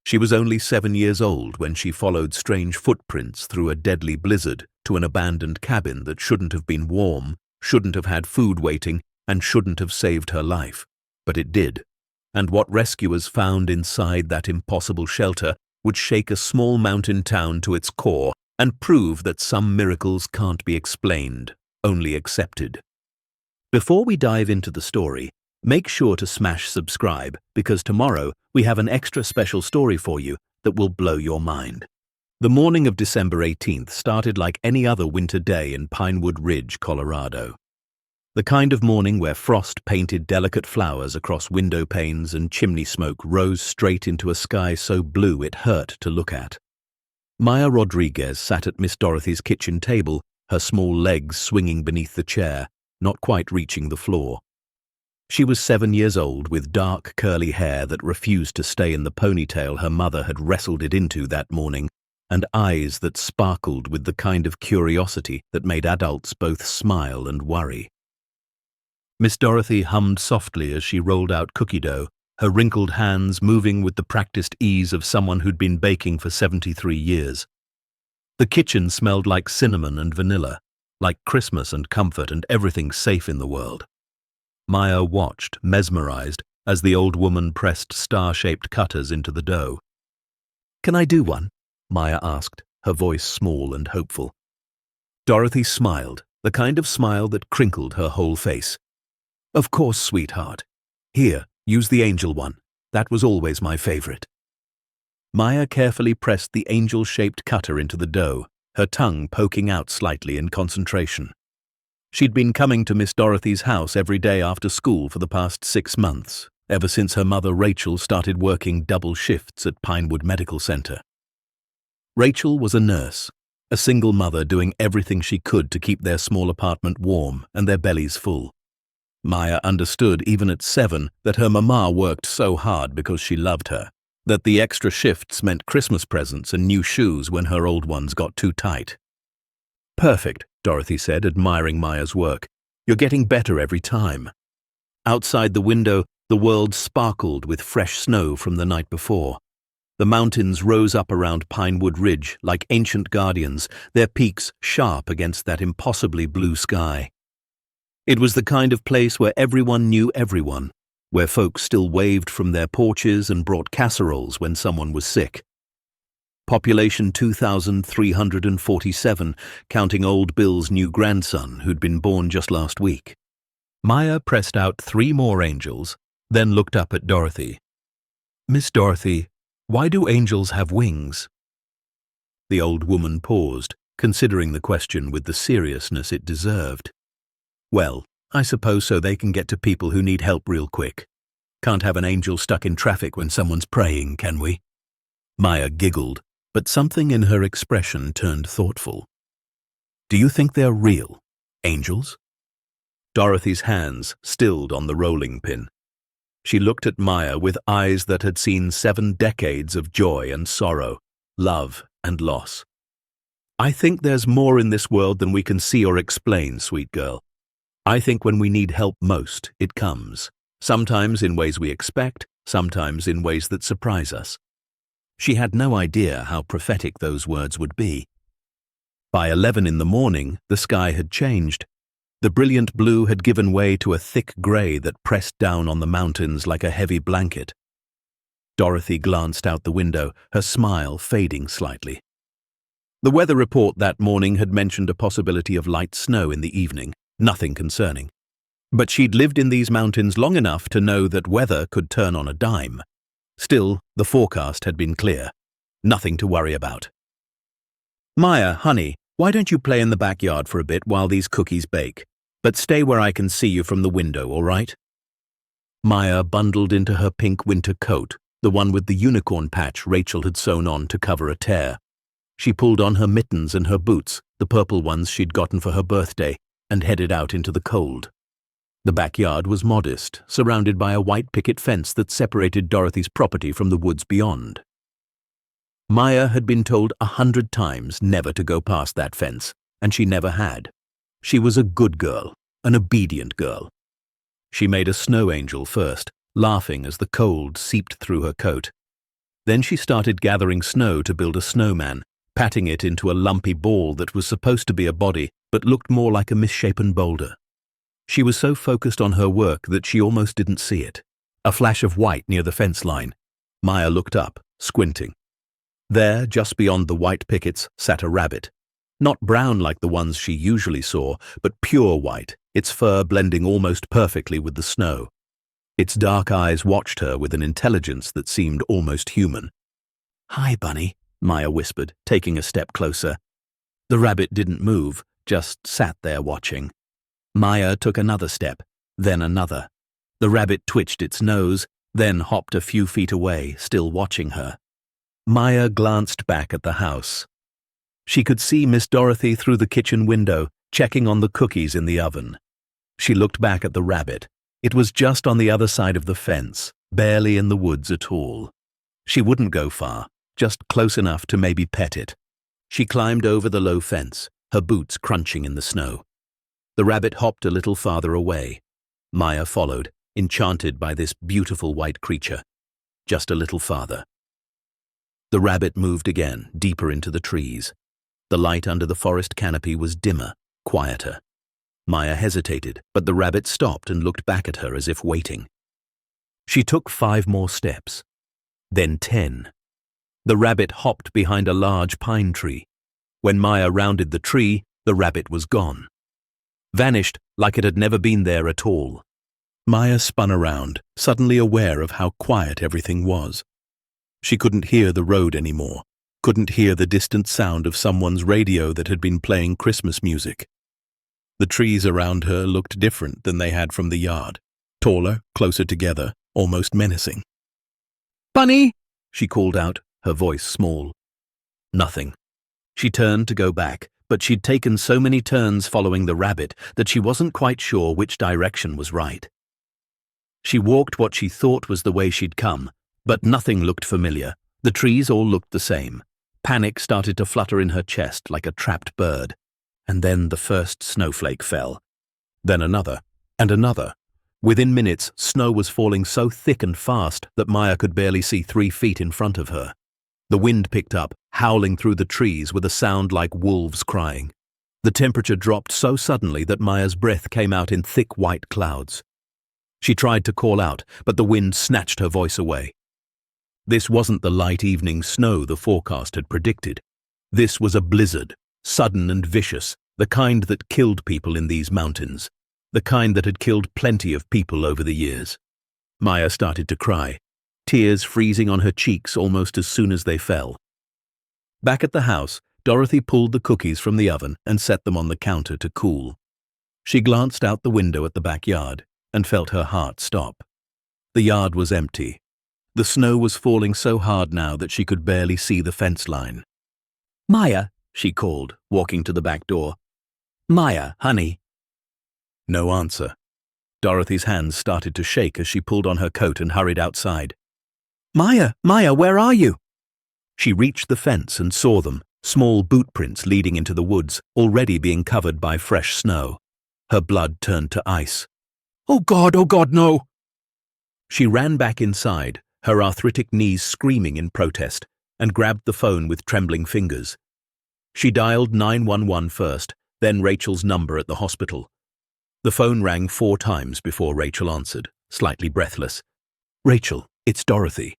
She was only 7 years old when she followed strange footprints through a deadly blizzard to an abandoned cabin that shouldn't have been warm, shouldn't have had food waiting, and shouldn't have saved her life. But it did. And what rescuers found inside that impossible shelter would shake a small mountain town to its core and prove that some miracles can't be explained, only accepted. Before we dive into the story, make sure to smash subscribe, because tomorrow we have an extra special story for you that will blow your mind. The morning of December 18th started like any other winter day in Pinewood Ridge, Colorado. The kind of morning where frost painted delicate flowers across window panes and chimney smoke rose straight into a sky so blue it hurt to look at. Maya Rodriguez sat at Miss Dorothy's kitchen table, her small legs swinging beneath the chair, not quite reaching the floor. She was 7 years old, with dark, curly hair that refused to stay in the ponytail her mother had wrestled it into that morning, and eyes that sparkled with the kind of curiosity that made adults both smile and worry. Miss Dorothy hummed softly as she rolled out cookie dough, her wrinkled hands moving with the practiced ease of someone who'd been baking for 73 years. The kitchen smelled like cinnamon and vanilla, like Christmas and comfort and everything safe in the world. Maya watched, mesmerized, as the old woman pressed star-shaped cutters into the dough. "Can I do one?" Maya asked, her voice small and hopeful. Dorothy smiled, the kind of smile that crinkled her whole face. "Of course, sweetheart. Here, use the angel one. That was always my favorite." Maya carefully pressed the angel-shaped cutter into the dough, her tongue poking out slightly in concentration. She'd been coming to Miss Dorothy's house every day after school for the past 6 months, ever since her mother Rachel started working double shifts at Pinewood Medical Center. Rachel was a nurse, a single mother doing everything she could to keep their small apartment warm and their bellies full. Maya understood even at 7 that her mama worked so hard because she loved her, that the extra shifts meant Christmas presents and new shoes when her old ones got too tight. "Perfect," Dorothy said, admiring Maya's work. "You're getting better every time." Outside the window, the world sparkled with fresh snow from the night before. The mountains rose up around Pinewood Ridge like ancient guardians, their peaks sharp against that impossibly blue sky. It was the kind of place where everyone knew everyone, where folks still waved from their porches and brought casseroles when someone was sick. Population 2,347, counting old Bill's new grandson who'd been born just last week. Maya pressed out 3 more angels, then looked up at Dorothy. "Miss Dorothy, why do angels have wings?" The old woman paused, considering the question with the seriousness it deserved. "Well, I suppose so they can get to people who need help real quick. Can't have an angel stuck in traffic when someone's praying, can we?" Maya giggled, but something in her expression turned thoughtful. "Do you think they're real, angels?" Dorothy's hands stilled on the rolling pin. She looked at Maya with eyes that had seen 7 decades of joy and sorrow, love and loss. "I think there's more in this world than we can see or explain, sweet girl. I think when we need help most, it comes, sometimes in ways we expect, sometimes in ways that surprise us." She had no idea how prophetic those words would be. By 11 in the morning, the sky had changed. The brilliant blue had given way to a thick grey that pressed down on the mountains like a heavy blanket. Dorothy glanced out the window, her smile fading slightly. The weather report that morning had mentioned a possibility of light snow in the evening, nothing concerning. But she'd lived in these mountains long enough to know that weather could turn on a dime. Still, the forecast had been clear. Nothing to worry about. "Maya, honey, why don't you play in the backyard for a bit while these cookies bake? But stay where I can see you from the window, all right?" Maya bundled into her pink winter coat, the one with the unicorn patch Rachel had sewn on to cover a tear. She pulled on her mittens and her boots, the purple ones she'd gotten for her birthday, and headed out into the cold. The backyard was modest, surrounded by a white picket fence that separated Dorothy's property from the woods beyond. Maya had been told 100 times never to go past that fence, and she never had. She was a good girl, an obedient girl. She made a snow angel first, laughing as the cold seeped through her coat. Then she started gathering snow to build a snowman, patting it into a lumpy ball that was supposed to be a body but looked more like a misshapen boulder. She was so focused on her work that she almost didn't see it. A flash of white near the fence line. Maya looked up, squinting. There, just beyond the white pickets, sat a rabbit. Not brown like the ones she usually saw, but pure white, its fur blending almost perfectly with the snow. Its dark eyes watched her with an intelligence that seemed almost human. "Hi, Bunny," Maya whispered, taking a step closer. The rabbit didn't move, just sat there watching. Maya took another step, then another. The rabbit twitched its nose, then hopped a few feet away, still watching her. Maya glanced back at the house. She could see Miss Dorothy through the kitchen window, checking on the cookies in the oven. She looked back at the rabbit. It was just on the other side of the fence, barely in the woods at all. She wouldn't go far, just close enough to maybe pet it. She climbed over the low fence, her boots crunching in the snow. The rabbit hopped a little farther away. Maya followed, enchanted by this beautiful white creature. Just a little farther. The rabbit moved again, deeper into the trees. The light under the forest canopy was dimmer, quieter. Maya hesitated, but the rabbit stopped and looked back at her as if waiting. She took 5 more steps, then 10. The rabbit hopped behind a large pine tree. When Maya rounded the tree, the rabbit was gone. Vanished like it had never been there at all. Maya spun around, suddenly aware of how quiet everything was. She couldn't hear the road anymore, couldn't hear the distant sound of someone's radio that had been playing Christmas music. The trees around her looked different than they had from the yard, taller, closer together, almost menacing. "Bunny!" she called out, her voice small. Nothing. She turned to go back, but she'd taken so many turns following the rabbit that she wasn't quite sure which direction was right. She walked what she thought was the way she'd come, but nothing looked familiar. The trees all looked the same. Panic started to flutter in her chest like a trapped bird. And then the first snowflake fell. Then another, and another. Within minutes, snow was falling so thick and fast that Maya could barely see 3 feet in front of her. The wind picked up, howling through the trees with a sound like wolves crying. The temperature dropped so suddenly that Maya's breath came out in thick white clouds. She tried to call out, but the wind snatched her voice away. This wasn't the light evening snow the forecast had predicted. This was a blizzard, sudden and vicious, the kind that killed people in these mountains, the kind that had killed plenty of people over the years. Maya started to cry, tears freezing on her cheeks almost as soon as they fell. Back at the house, Dorothy pulled the cookies from the oven and set them on the counter to cool. She glanced out the window at the backyard and felt her heart stop. The yard was empty. The snow was falling so hard now that she could barely see the fence line. "Maya," she called, walking to the back door. "Maya, honey." No answer. Dorothy's hands started to shake as she pulled on her coat and hurried outside. "Maya, Maya, where are you?" She reached the fence and saw them, small boot prints leading into the woods, already being covered by fresh snow. Her blood turned to ice. Oh God, no!" She ran back inside, her arthritic knees screaming in protest, and grabbed the phone with trembling fingers. She dialed 911 first, then Rachel's number at the hospital. The phone rang 4 times before Rachel answered, slightly breathless. "Rachel, it's Dorothy.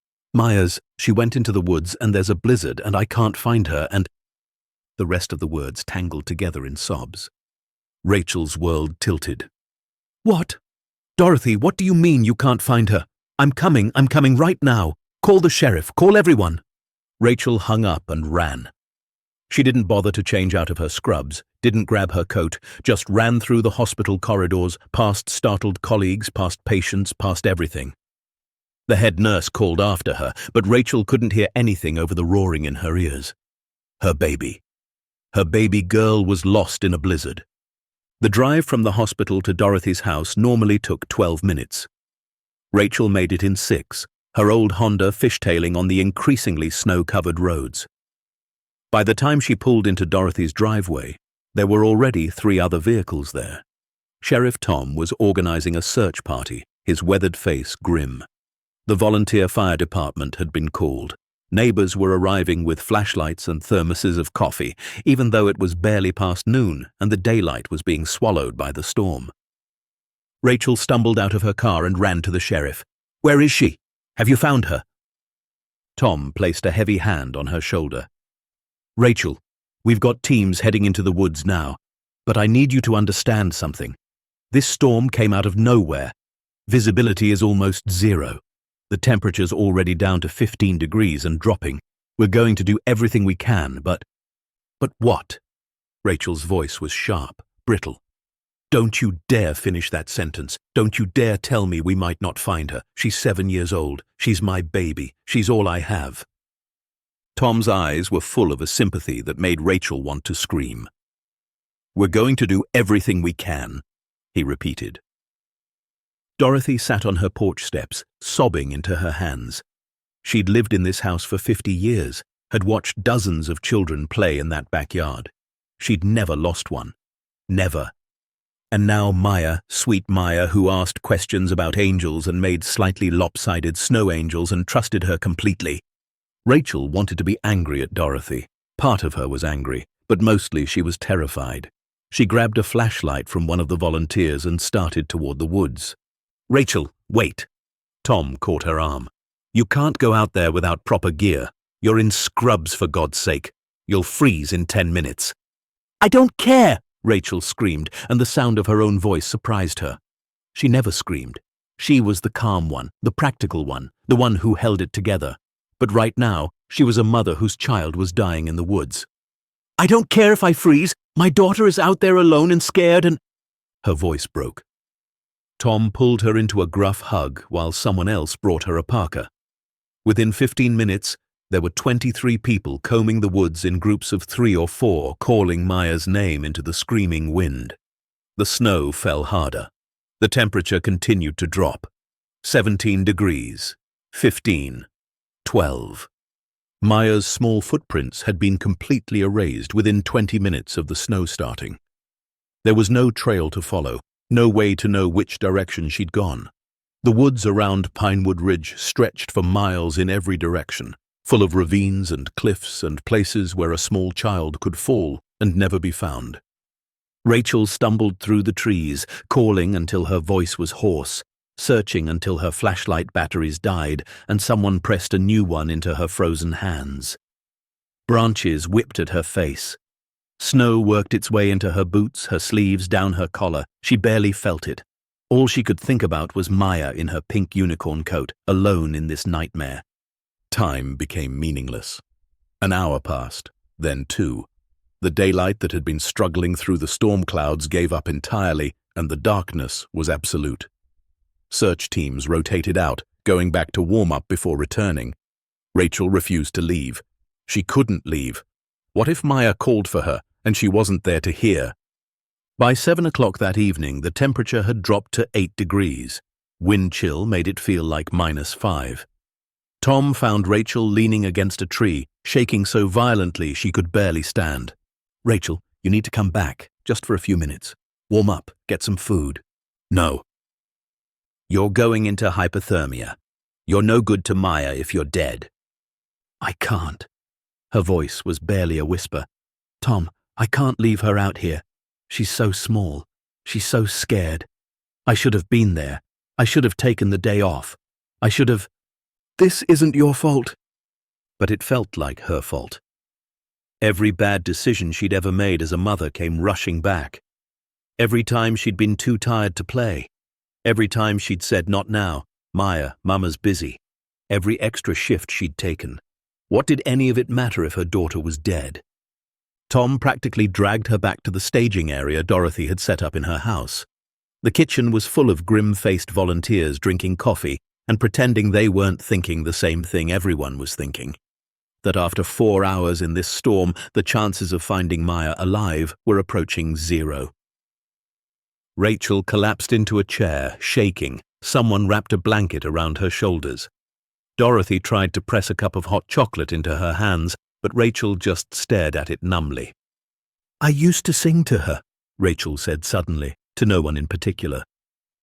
She went into the woods and there's a blizzard and I can't find her and—" The rest of the words tangled together in sobs. Rachel's world tilted. "What? Dorothy, what do you mean you can't find her? I'm coming right now. Call the sheriff, call everyone." Rachel hung up and ran. She didn't bother to change out of her scrubs, didn't grab her coat, just ran through the hospital corridors, past startled colleagues, past patients, past everything. The head nurse called after her, but Rachel couldn't hear anything over the roaring in her ears. Her baby. Her baby girl was lost in a blizzard. The drive from the hospital to Dorothy's house normally took 12 minutes. Rachel made it in 6, her old Honda fishtailing on the increasingly snow-covered roads. By the time she pulled into Dorothy's driveway, there were already 3 other vehicles there. Sheriff Tom was organizing a search party, his weathered face grim. The volunteer fire department had been called. Neighbors were arriving with flashlights and thermoses of coffee, even though it was barely past noon and the daylight was being swallowed by the storm. Rachel stumbled out of her car and ran to the sheriff. "Where is she? Have you found her?" Tom placed a heavy hand on her shoulder. "Rachel, we've got teams heading into the woods now, but I need you to understand something. This storm came out of nowhere. Visibility is almost zero. The temperature's already down to 15 degrees and dropping. We're going to do everything we can, but..." "But what?" Rachel's voice was sharp, brittle. "Don't you dare finish that sentence. Don't you dare tell me we might not find her. She's 7 years old. She's my baby. She's all I have." Tom's eyes were full of a sympathy that made Rachel want to scream. "We're going to do everything we can," he repeated. Dorothy sat on her porch steps, sobbing into her hands. She'd lived in this house for 50 years, had watched dozens of children play in that backyard. She'd never lost one. Never. And now Maya, sweet Maya, who asked questions about angels and made slightly lopsided snow angels and trusted her completely. Rachel wanted to be angry at Dorothy. Part of her was angry, but mostly she was terrified. She grabbed a flashlight from one of the volunteers and started toward the woods. "Rachel, wait." Tom caught her arm. "You can't go out there without proper gear. You're in scrubs, for God's sake. You'll freeze in 10 minutes. "I don't care!" Rachel screamed, and the sound of her own voice surprised her. She never screamed. She was the calm one, the practical one, the one who held it together. But right now, she was a mother whose child was dying in the woods. "I don't care if I freeze. My daughter is out there alone and scared and..." Her voice broke. Tom pulled her into a gruff hug while someone else brought her a parka. Within 15 minutes, there were 23 people combing the woods in groups of 3 or 4, calling Maya's name into the screaming wind. The snow fell harder. The temperature continued to drop. 17 degrees, 15, 12. Maya's small footprints had been completely erased within 20 minutes of the snow starting. There was no trail to follow, no way to know which direction she'd gone. The woods around Pinewood Ridge stretched for miles in every direction, full of ravines and cliffs and places where a small child could fall and never be found. Rachel stumbled through the trees, calling until her voice was hoarse, searching until her flashlight batteries died and someone pressed a new one into her frozen hands. Branches whipped at her face. Snow worked its way into her boots, her sleeves, down her collar. She barely felt it. All she could think about was Maya in her pink unicorn coat, alone in this nightmare. Time became meaningless. An hour passed, then 2. The daylight that had been struggling through the storm clouds gave up entirely, and the darkness was absolute. Search teams rotated out, going back to warm up before returning. Rachel refused to leave. She couldn't leave. What if Maya called for her, and she wasn't there to hear? By 7 o'clock that evening, the temperature had dropped to 8 degrees. Wind chill made it feel like -5. Tom found Rachel leaning against a tree, shaking so violently she could barely stand. "Rachel, you need to come back, just for a few minutes. Warm up, get some food." "No." "You're going into hypothermia. You're no good to Maya if you're dead." "I can't." Her voice was barely a whisper. "Tom, I can't leave her out here. She's so small. She's so scared. I should have been there. I should have taken the day off. I should have..." "This isn't your fault." But it felt like her fault. Every bad decision she'd ever made as a mother came rushing back. Every time she'd been too tired to play. Every time she'd said, "Not now, Maya, Mama's busy." Every extra shift she'd taken. What did any of it matter if her daughter was dead? Tom practically dragged her back to the staging area Dorothy had set up in her house. The kitchen was full of grim-faced volunteers drinking coffee and pretending they weren't thinking the same thing everyone was thinking. That after 4 hours in this storm, the chances of finding Maya alive were approaching 0. Rachel collapsed into a chair, shaking. Someone wrapped a blanket around her shoulders. Dorothy tried to press a cup of hot chocolate into her hands, but Rachel just stared at it numbly. "I used to sing to her," Rachel said suddenly, to no one in particular.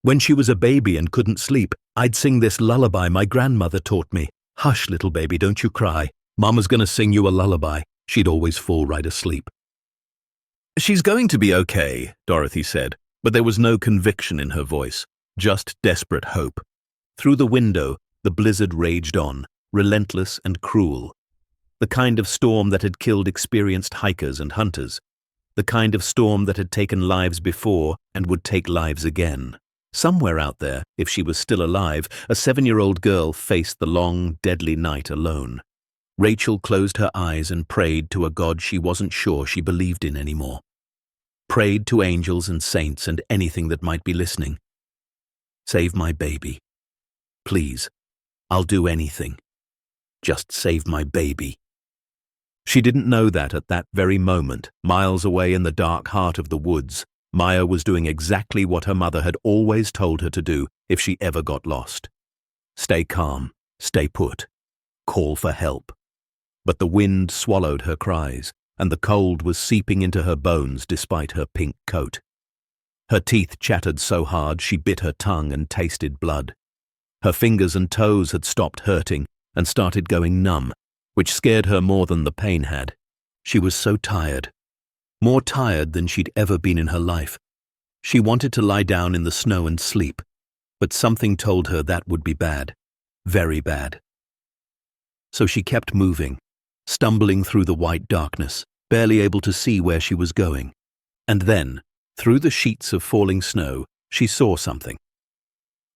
"When she was a baby and couldn't sleep, I'd sing this lullaby my grandmother taught me. "Hush, little baby, don't you cry. Mama's gonna sing you a lullaby." She'd always fall right asleep. "She's going to be okay," Dorothy said, but there was no conviction in her voice, just desperate hope. Through the window, the blizzard raged on, relentless and cruel. The kind of storm that had killed experienced hikers and hunters. The kind of storm that had taken lives before and would take lives again. Somewhere out there, if she was still alive, a 7-year-old girl faced the long, deadly night alone. Rachel closed her eyes and prayed to a God she wasn't sure she believed in anymore. Prayed to angels and saints and anything that might be listening. "Save my baby. Please, I'll do anything. Just save my baby." She didn't know that at that very moment, miles away in the dark heart of the woods, Maya was doing exactly what her mother had always told her to do if she ever got lost. Stay calm, stay put, call for help. But the wind swallowed her cries, and the cold was seeping into her bones despite her pink coat. Her teeth chattered so hard she bit her tongue and tasted blood. Her fingers and toes had stopped hurting and started going numb, which scared her more than the pain had. She was so tired. More tired than she'd ever been in her life. She wanted to lie down in the snow and sleep, but something told her that would be bad. Very bad. So she kept moving, stumbling through the white darkness, barely able to see where she was going. And then, through the sheets of falling snow, she saw something.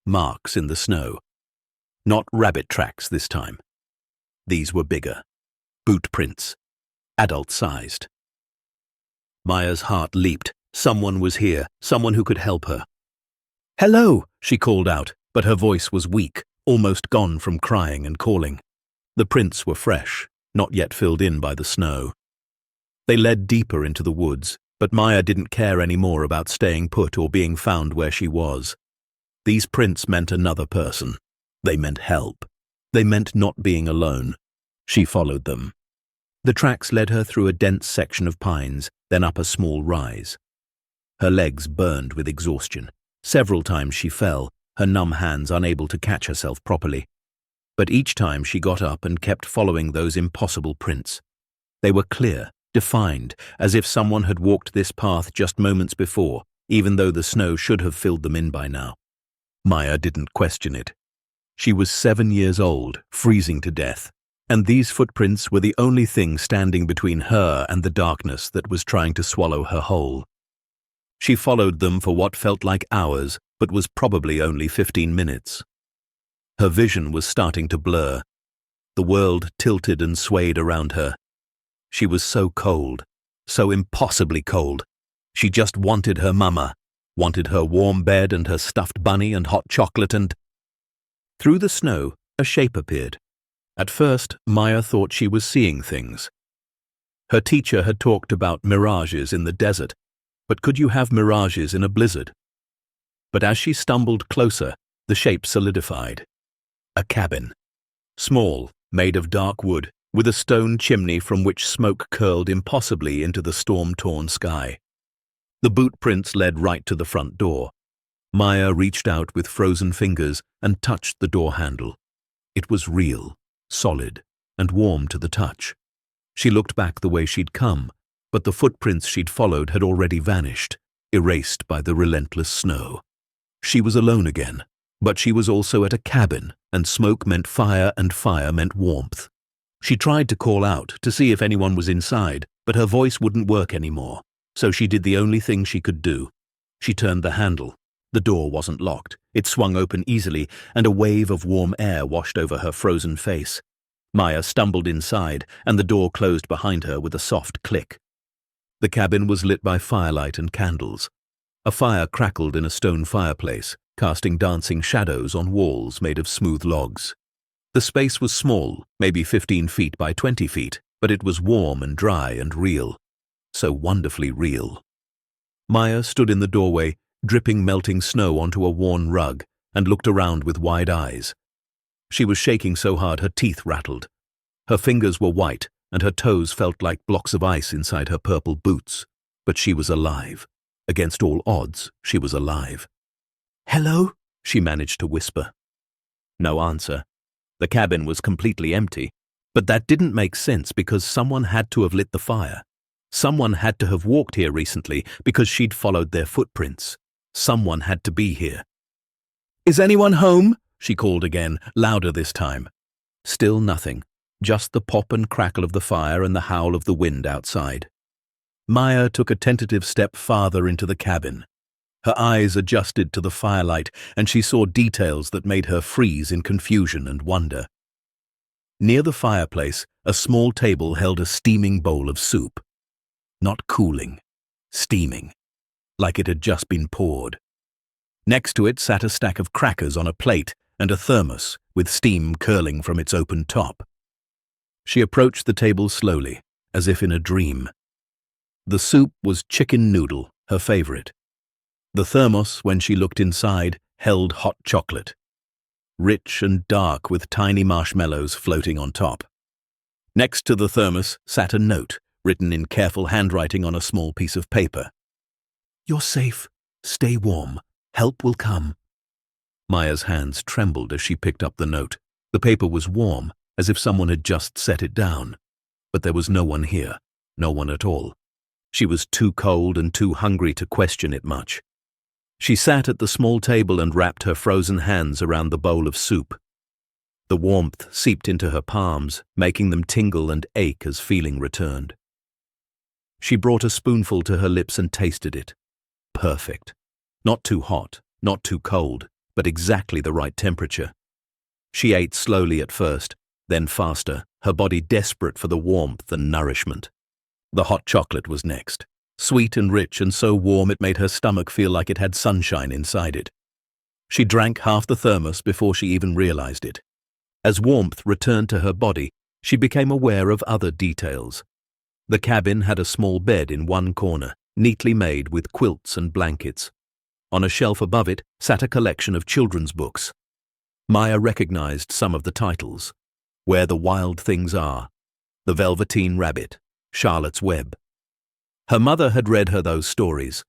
Marks in the snow. Not rabbit tracks this time. These were bigger. Boot prints. Adult-sized. Maya's heart leaped. Someone was here, someone who could help her. "Hello," she called out, but her voice was weak, almost gone from crying and calling. The prints were fresh, not yet filled in by the snow. They led deeper into the woods, but Maya didn't care any more about staying put or being found where she was. These prints meant another person. They meant help. They meant not being alone. She followed them. The tracks led her through a dense section of pines, then up a small rise. Her legs burned with exhaustion. Several times she fell, her numb hands unable to catch herself properly. But each time she got up and kept following those impossible prints. They were clear, defined, as if someone had walked this path just moments before, even though the snow should have filled them in by now. Maya didn't question it. She was 7 years old, freezing to death, and these footprints were the only thing standing between her and the darkness that was trying to swallow her whole. She followed them for what felt like hours, but was probably only 15 minutes. Her vision was starting to blur. The world tilted and swayed around her. She was so cold, so impossibly cold. She just wanted her mama, wanted her warm bed and her stuffed bunny and hot chocolate and... Through the snow, a shape appeared. At first, Maya thought she was seeing things. Her teacher had talked about mirages in the desert, but could you have mirages in a blizzard? But as she stumbled closer, the shape solidified. A cabin. Small, made of dark wood, with a stone chimney from which smoke curled impossibly into the storm-torn sky. The boot prints led right to the front door. Maya reached out with frozen fingers and touched the door handle. It was real, solid, and warm to the touch. She looked back the way she'd come, but the footprints she'd followed had already vanished, erased by the relentless snow. She was alone again, but she was also at a cabin, and smoke meant fire and fire meant warmth. She tried to call out to see if anyone was inside, but her voice wouldn't work anymore, so she did the only thing she could do. She turned the handle. The door wasn't locked. It swung open easily, and a wave of warm air washed over her frozen face. Maya stumbled inside, and the door closed behind her with a soft click. The cabin was lit by firelight and candles. A fire crackled in a stone fireplace, casting dancing shadows on walls made of smooth logs. The space was small, maybe 15 feet by 20 feet, but it was warm and dry and real. So wonderfully real. Maya stood in the doorway, dripping melting snow onto a worn rug, and looked around with wide eyes. She was shaking so hard her teeth rattled. Her fingers were white, and her toes felt like blocks of ice inside her purple boots. But she was alive. Against all odds, she was alive. "Hello?" she managed to whisper. No answer. The cabin was completely empty, but that didn't make sense because someone had to have lit the fire. Someone had to have walked here recently because she'd followed their footprints. Someone had to be here. "Is anyone home?" she called again, louder this time. Still nothing, just the pop and crackle of the fire and the howl of the wind outside. Maya took a tentative step farther into the cabin. Her eyes adjusted to the firelight, and she saw details that made her freeze in confusion and wonder. Near the fireplace, a small table held a steaming bowl of soup. Not cooling, steaming, like it had just been poured. Next to it sat a stack of crackers on a plate and a thermos with steam curling from its open top. She approached the table slowly, as if in a dream. The soup was chicken noodle, her favorite. The thermos, when she looked inside, held hot chocolate, rich and dark with tiny marshmallows floating on top. Next to the thermos sat a note, written in careful handwriting on a small piece of paper. "You're safe. Stay warm. Help will come." Maya's hands trembled as she picked up the note. The paper was warm, as if someone had just set it down. But there was no one here, no one at all. She was too cold and too hungry to question it much. She sat at the small table and wrapped her frozen hands around the bowl of soup. The warmth seeped into her palms, making them tingle and ache as feeling returned. She brought a spoonful to her lips and tasted it. Perfect. Not too hot, not too cold, but exactly the right temperature. She ate slowly at first, then faster, her body desperate for the warmth and nourishment. The hot chocolate was next. Sweet and rich and so warm it made her stomach feel like it had sunshine inside it. She drank half the thermos before she even realized it. As warmth returned to her body, she became aware of other details. The cabin had a small bed in one corner, neatly made with quilts and blankets. On a shelf above it sat a collection of children's books. Maya recognized some of the titles: Where the Wild Things Are, The Velveteen Rabbit, Charlotte's Web. Her mother had read her those stories.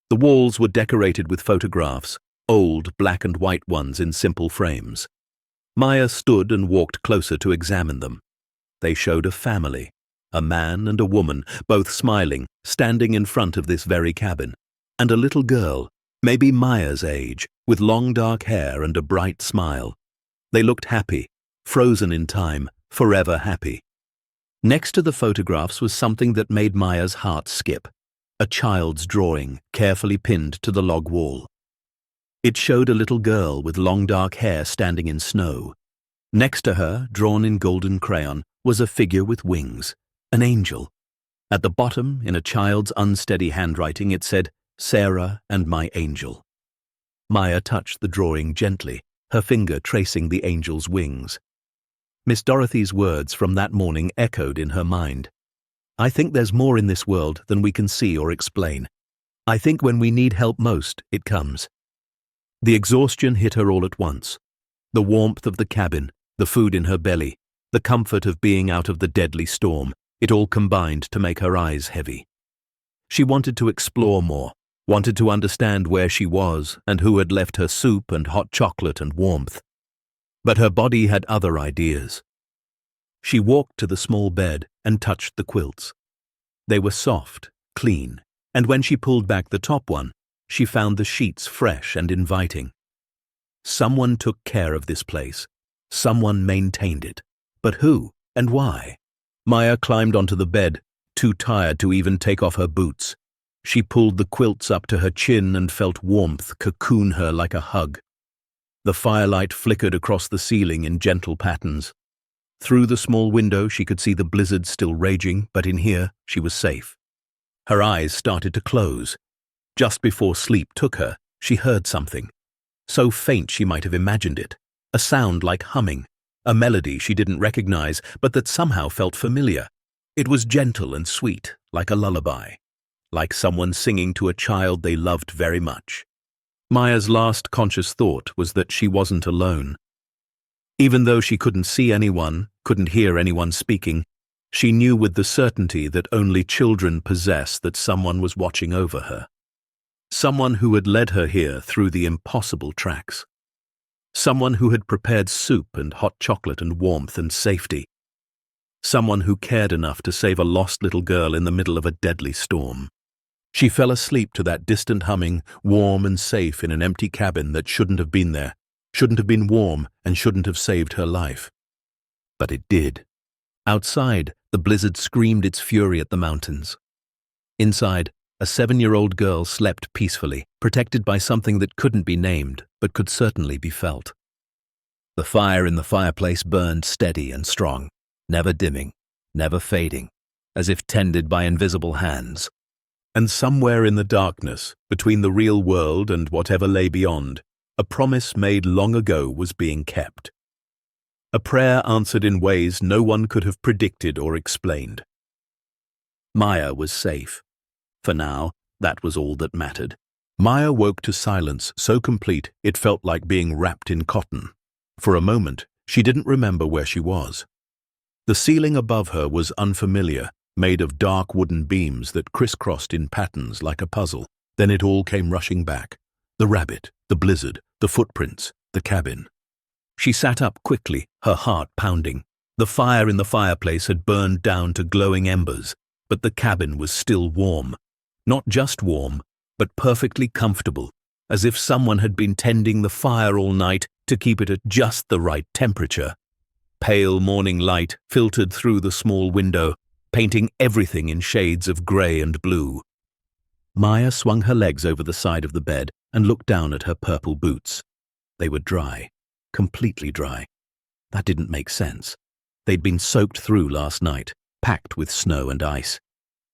The walls were decorated with photographs, old black and white ones in simple frames. Maya stood and walked closer to examine them. They showed a family, a man and a woman, both smiling, standing in front of this very cabin, and a little girl, maybe Maya's age, with long dark hair and a bright smile. They looked happy, frozen in time, forever happy. Next to the photographs was something that made Maya's heart skip, a child's drawing carefully pinned to the log wall. It showed a little girl with long dark hair standing in snow. Next to her, drawn in golden crayon, was a figure with wings, an angel. At the bottom, in a child's unsteady handwriting, it said, "Sarah and my angel." Maya touched the drawing gently, her finger tracing the angel's wings. Miss Dorothy's words from that morning echoed in her mind. "I think there's more in this world than we can see or explain. I think when we need help most, it comes." The exhaustion hit her all at once. The warmth of the cabin, the food in her belly, the comfort of being out of the deadly storm, it all combined to make her eyes heavy. She wanted to explore more, wanted to understand where she was and who had left her soup and hot chocolate and warmth. But her body had other ideas. She walked to the small bed and touched the quilts. They were soft, clean, and when she pulled back the top one, she found the sheets fresh and inviting. Someone took care of this place. Someone maintained it. But who and why? Maya climbed onto the bed, too tired to even take off her boots. She pulled the quilts up to her chin and felt warmth cocoon her like a hug. The firelight flickered across the ceiling in gentle patterns. Through the small window she could see the blizzard still raging, but in here she was safe. Her eyes started to close. Just before sleep took her, she heard something. So faint she might have imagined it. A sound like humming. A melody she didn't recognize, but that somehow felt familiar. It was gentle and sweet, like a lullaby. Like someone singing to a child they loved very much. Maya's last conscious thought was that she wasn't alone. Even though she couldn't see anyone, couldn't hear anyone speaking, she knew with the certainty that only children possess that someone was watching over her. Someone who had led her here through the impossible tracks. Someone who had prepared soup and hot chocolate and warmth and safety. Someone who cared enough to save a lost little girl in the middle of a deadly storm. She fell asleep to that distant humming, warm and safe in an empty cabin that shouldn't have been there, shouldn't have been warm, and shouldn't have saved her life. But it did. Outside, the blizzard screamed its fury at the mountains. Inside, a 7-year-old girl slept peacefully, protected by something that couldn't be named, but could certainly be felt. The fire in the fireplace burned steady and strong, never dimming, never fading, as if tended by invisible hands. And somewhere in the darkness, between the real world and whatever lay beyond, a promise made long ago was being kept. A prayer answered in ways no one could have predicted or explained. Maya was safe. For now, that was all that mattered. Maya woke to silence so complete it felt like being wrapped in cotton. For a moment, she didn't remember where she was. The ceiling above her was unfamiliar, made of dark wooden beams that crisscrossed in patterns like a puzzle. Then it all came rushing back. The rabbit, the blizzard, the footprints, the cabin. She sat up quickly, her heart pounding. The fire in the fireplace had burned down to glowing embers, but the cabin was still warm. Not just warm, but perfectly comfortable, as if someone had been tending the fire all night to keep it at just the right temperature. Pale morning light filtered through the small window, painting everything in shades of grey and blue. Maya swung her legs over the side of the bed and looked down at her purple boots. They were dry, completely dry. That didn't make sense. They'd been soaked through last night, packed with snow and ice.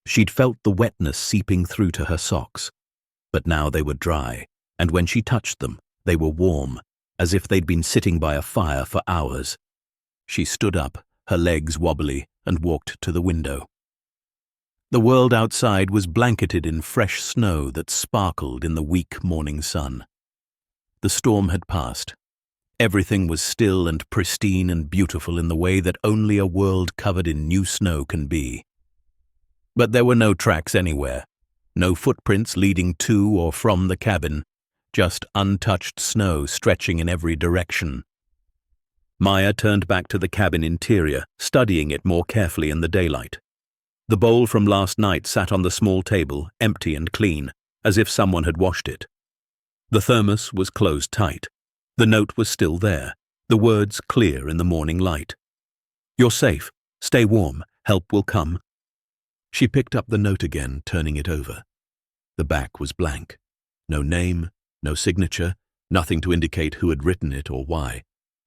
She'd felt the wetness seeping through to her socks. But now they were dry, and when she touched them, they were warm, as if they'd been sitting by a fire for hours. She stood up, her legs wobbly, and walked to the window. The world outside was blanketed in fresh snow that sparkled in the weak morning sun. The storm had passed. Everything was still and pristine and beautiful in the way that only a world covered in new snow can be. But there were no tracks anywhere, no footprints leading to or from the cabin, just untouched snow stretching in every direction. Maya turned back to the cabin interior, studying it more carefully in the daylight. The bowl from last night sat on the small table, empty and clean, as if someone had washed it. The thermos was closed tight. The note was still there, the words clear in the morning light. "You're safe. Stay warm. Help will come." She picked up the note again, turning it over. The back was blank. No name, no signature, nothing to indicate who had written it or why.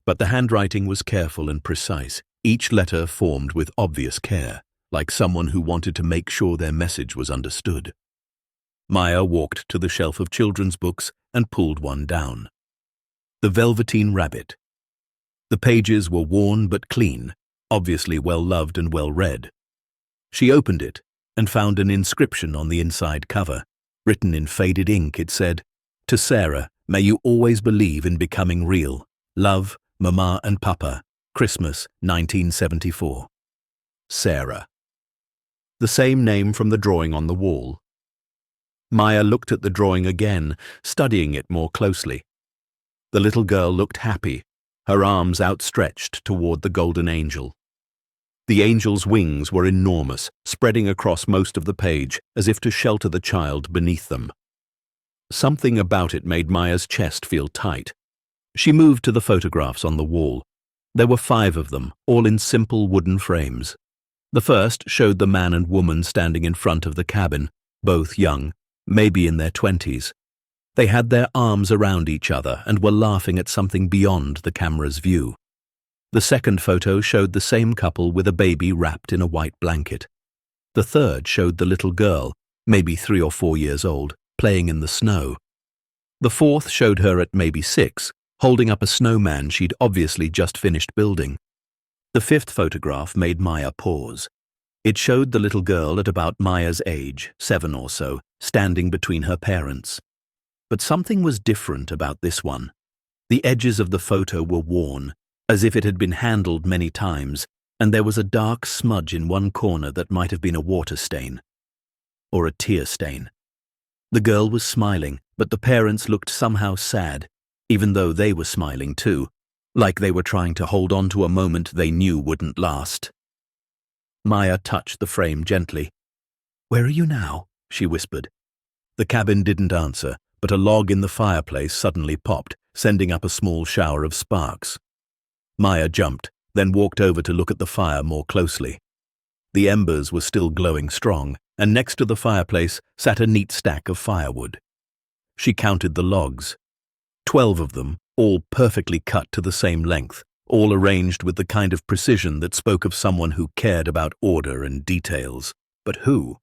But the handwriting was careful and precise, each letter formed with obvious care, like someone who wanted to make sure their message was understood. Maya walked to the shelf of children's books and pulled one down. The Velveteen Rabbit. The pages were worn but clean, obviously well-loved and well-read. She opened it and found an inscription on the inside cover. Written in faded ink, it said, "To Sarah, may you always believe in becoming real. Love, Mama and Papa. Christmas, 1974. Sarah." The same name from the drawing on the wall. Maya looked at the drawing again, studying it more closely. The little girl looked happy, her arms outstretched toward the golden angel. The angel's wings were enormous, spreading across most of the page, as if to shelter the child beneath them. Something about it made Maya's chest feel tight. She moved to the photographs on the wall. There were 5 of them, all in simple wooden frames. The first showed the man and woman standing in front of the cabin, both young, maybe in their 20s. They had their arms around each other and were laughing at something beyond the camera's view. The second photo showed the same couple with a baby wrapped in a white blanket. The third showed the little girl, maybe 3 or 4 years old, playing in the snow. The fourth showed her at maybe 6, holding up a snowman she'd obviously just finished building. The fifth photograph made Maya pause. It showed the little girl at about Maya's age, 7 or so, standing between her parents. But something was different about this one. The edges of the photo were worn, as if it had been handled many times, and there was a dark smudge in one corner that might have been a water stain. Or a tear stain. The girl was smiling, but the parents looked somehow sad. even though they were smiling too, like they were trying to hold on to a moment they knew wouldn't last. Maya touched the frame gently. "Where are you now?" she whispered. The cabin didn't answer, but a log in the fireplace suddenly popped, sending up a small shower of sparks. Maya jumped, then walked over to look at the fire more closely. The embers were still glowing strong, and next to the fireplace sat a neat stack of firewood. She counted the logs. 12 of them, all perfectly cut to the same length, all arranged with the kind of precision that spoke of someone who cared about order and details. But who?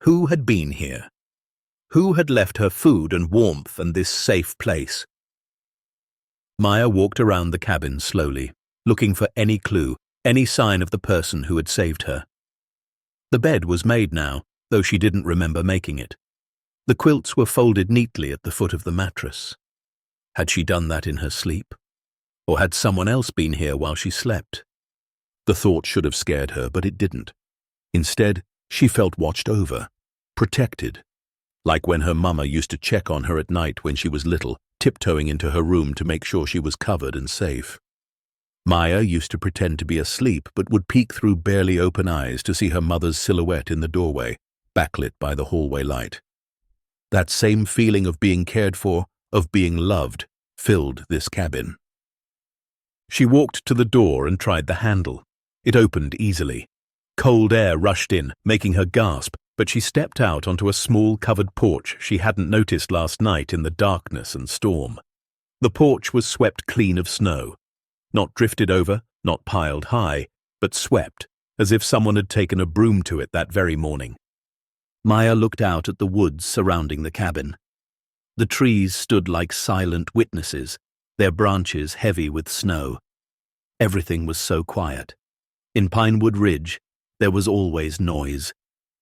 Who had been here? Who had left her food and warmth and this safe place? Maya walked around the cabin slowly, looking for any clue, any sign of the person who had saved her. The bed was made now, though she didn't remember making it. The quilts were folded neatly at the foot of the mattress. Had she done that in her sleep? Or had someone else been here while she slept? The thought should have scared her, but it didn't. Instead, she felt watched over, protected, like when her mama used to check on her at night when she was little, tiptoeing into her room to make sure she was covered and safe. Maya used to pretend to be asleep, but would peek through barely open eyes to see her mother's silhouette in the doorway, backlit by the hallway light. That same feeling of being cared for, of being loved, filled this cabin. She walked to the door and tried the handle. It opened easily. Cold air rushed in, making her gasp, but she stepped out onto a small covered porch she hadn't noticed last night in the darkness and storm. The porch was swept clean of snow. Not drifted over, not piled high, but swept, as if someone had taken a broom to it that very morning. Maya looked out at the woods surrounding the cabin. The trees stood like silent witnesses, their branches heavy with snow. Everything was so quiet. In Pinewood Ridge, there was always noise.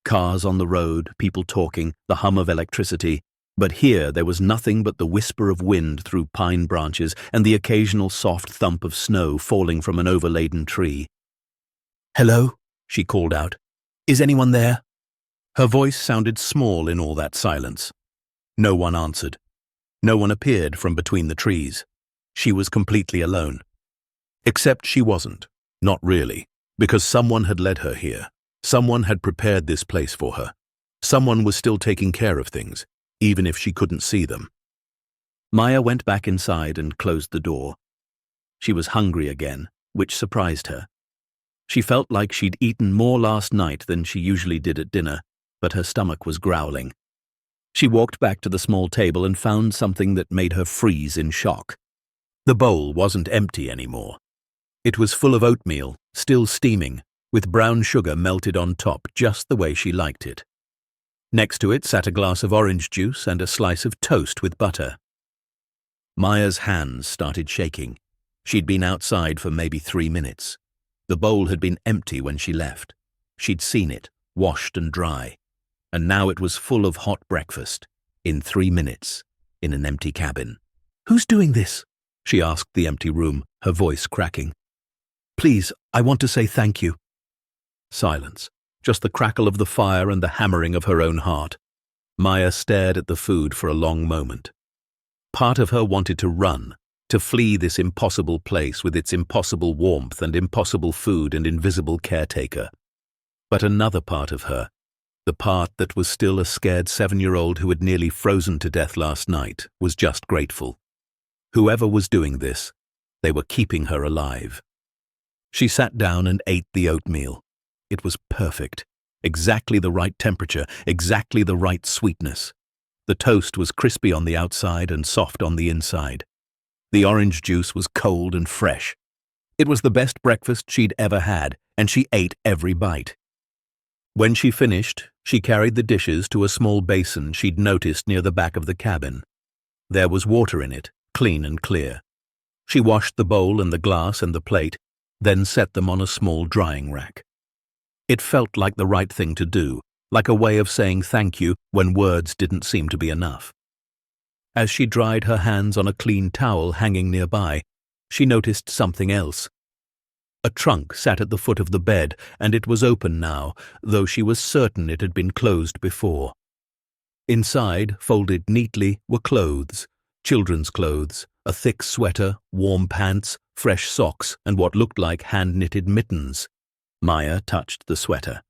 Cars on the road, people talking, the hum of electricity. But here there was nothing but the whisper of wind through pine branches and the occasional soft thump of snow falling from an overladen tree. "Hello?" she called out. "Is anyone there?" Her voice sounded small in all that silence. No one answered. No one appeared from between the trees. She was completely alone. Except she wasn't. Not really. Because someone had led her here. Someone had prepared this place for her. Someone was still taking care of things, even if she couldn't see them. Maya went back inside and closed the door. She was hungry again, which surprised her. She felt like she'd eaten more last night than she usually did at dinner, but her stomach was growling. She walked back to the small table and found something that made her freeze in shock. The bowl wasn't empty anymore. It was full of oatmeal, still steaming, with brown sugar melted on top just the way she liked it. Next to it sat a glass of orange juice and a slice of toast with butter. Maya's hands started shaking. She'd been outside for maybe 3 minutes. The bowl had been empty when she left. She'd seen it, washed and dry. And now it was full of hot breakfast, in 3 minutes, in an empty cabin. "Who's doing this?" she asked the empty room, her voice cracking. "Please, I want to say thank you." Silence, just the crackle of the fire and the hammering of her own heart. Maya stared at the food for a long moment. Part of her wanted to run, to flee this impossible place with its impossible warmth and impossible food and invisible caretaker. But another part of her, the part that was still a scared 7-year-old who had nearly frozen to death last night, was just grateful. Whoever was doing this, they were keeping her alive. She sat down and ate the oatmeal. It was perfect, exactly the right temperature, exactly the right sweetness. The toast was crispy on the outside and soft on the inside. The orange juice was cold and fresh. It was the best breakfast she'd ever had, and she ate every bite. When she finished, she carried the dishes to a small basin she'd noticed near the back of the cabin. There was water in it, clean and clear. She washed the bowl and the glass and the plate, then set them on a small drying rack. It felt like the right thing to do, like a way of saying thank you when words didn't seem to be enough. As she dried her hands on a clean towel hanging nearby, she noticed something else. A trunk sat at the foot of the bed, and it was open now, though she was certain it had been closed before. Inside, folded neatly, were clothes, Children's clothes, a thick sweater, warm pants, fresh socks, and what looked like hand-knitted mittens. Maya touched the sweater.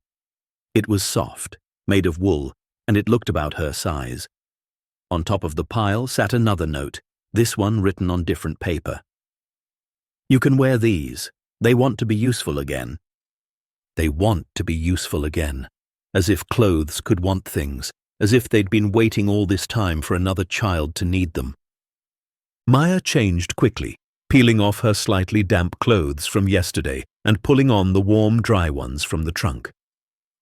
It was soft, made of wool, and it looked about her size. On top of the pile sat another note, this one written on different paper. You can wear these. They want to be useful again. They want to be useful again. As if clothes could want things, as if they'd been waiting all this time for another child to need them. Maya changed quickly, peeling off her slightly damp clothes from yesterday and pulling on the warm, dry ones from the trunk.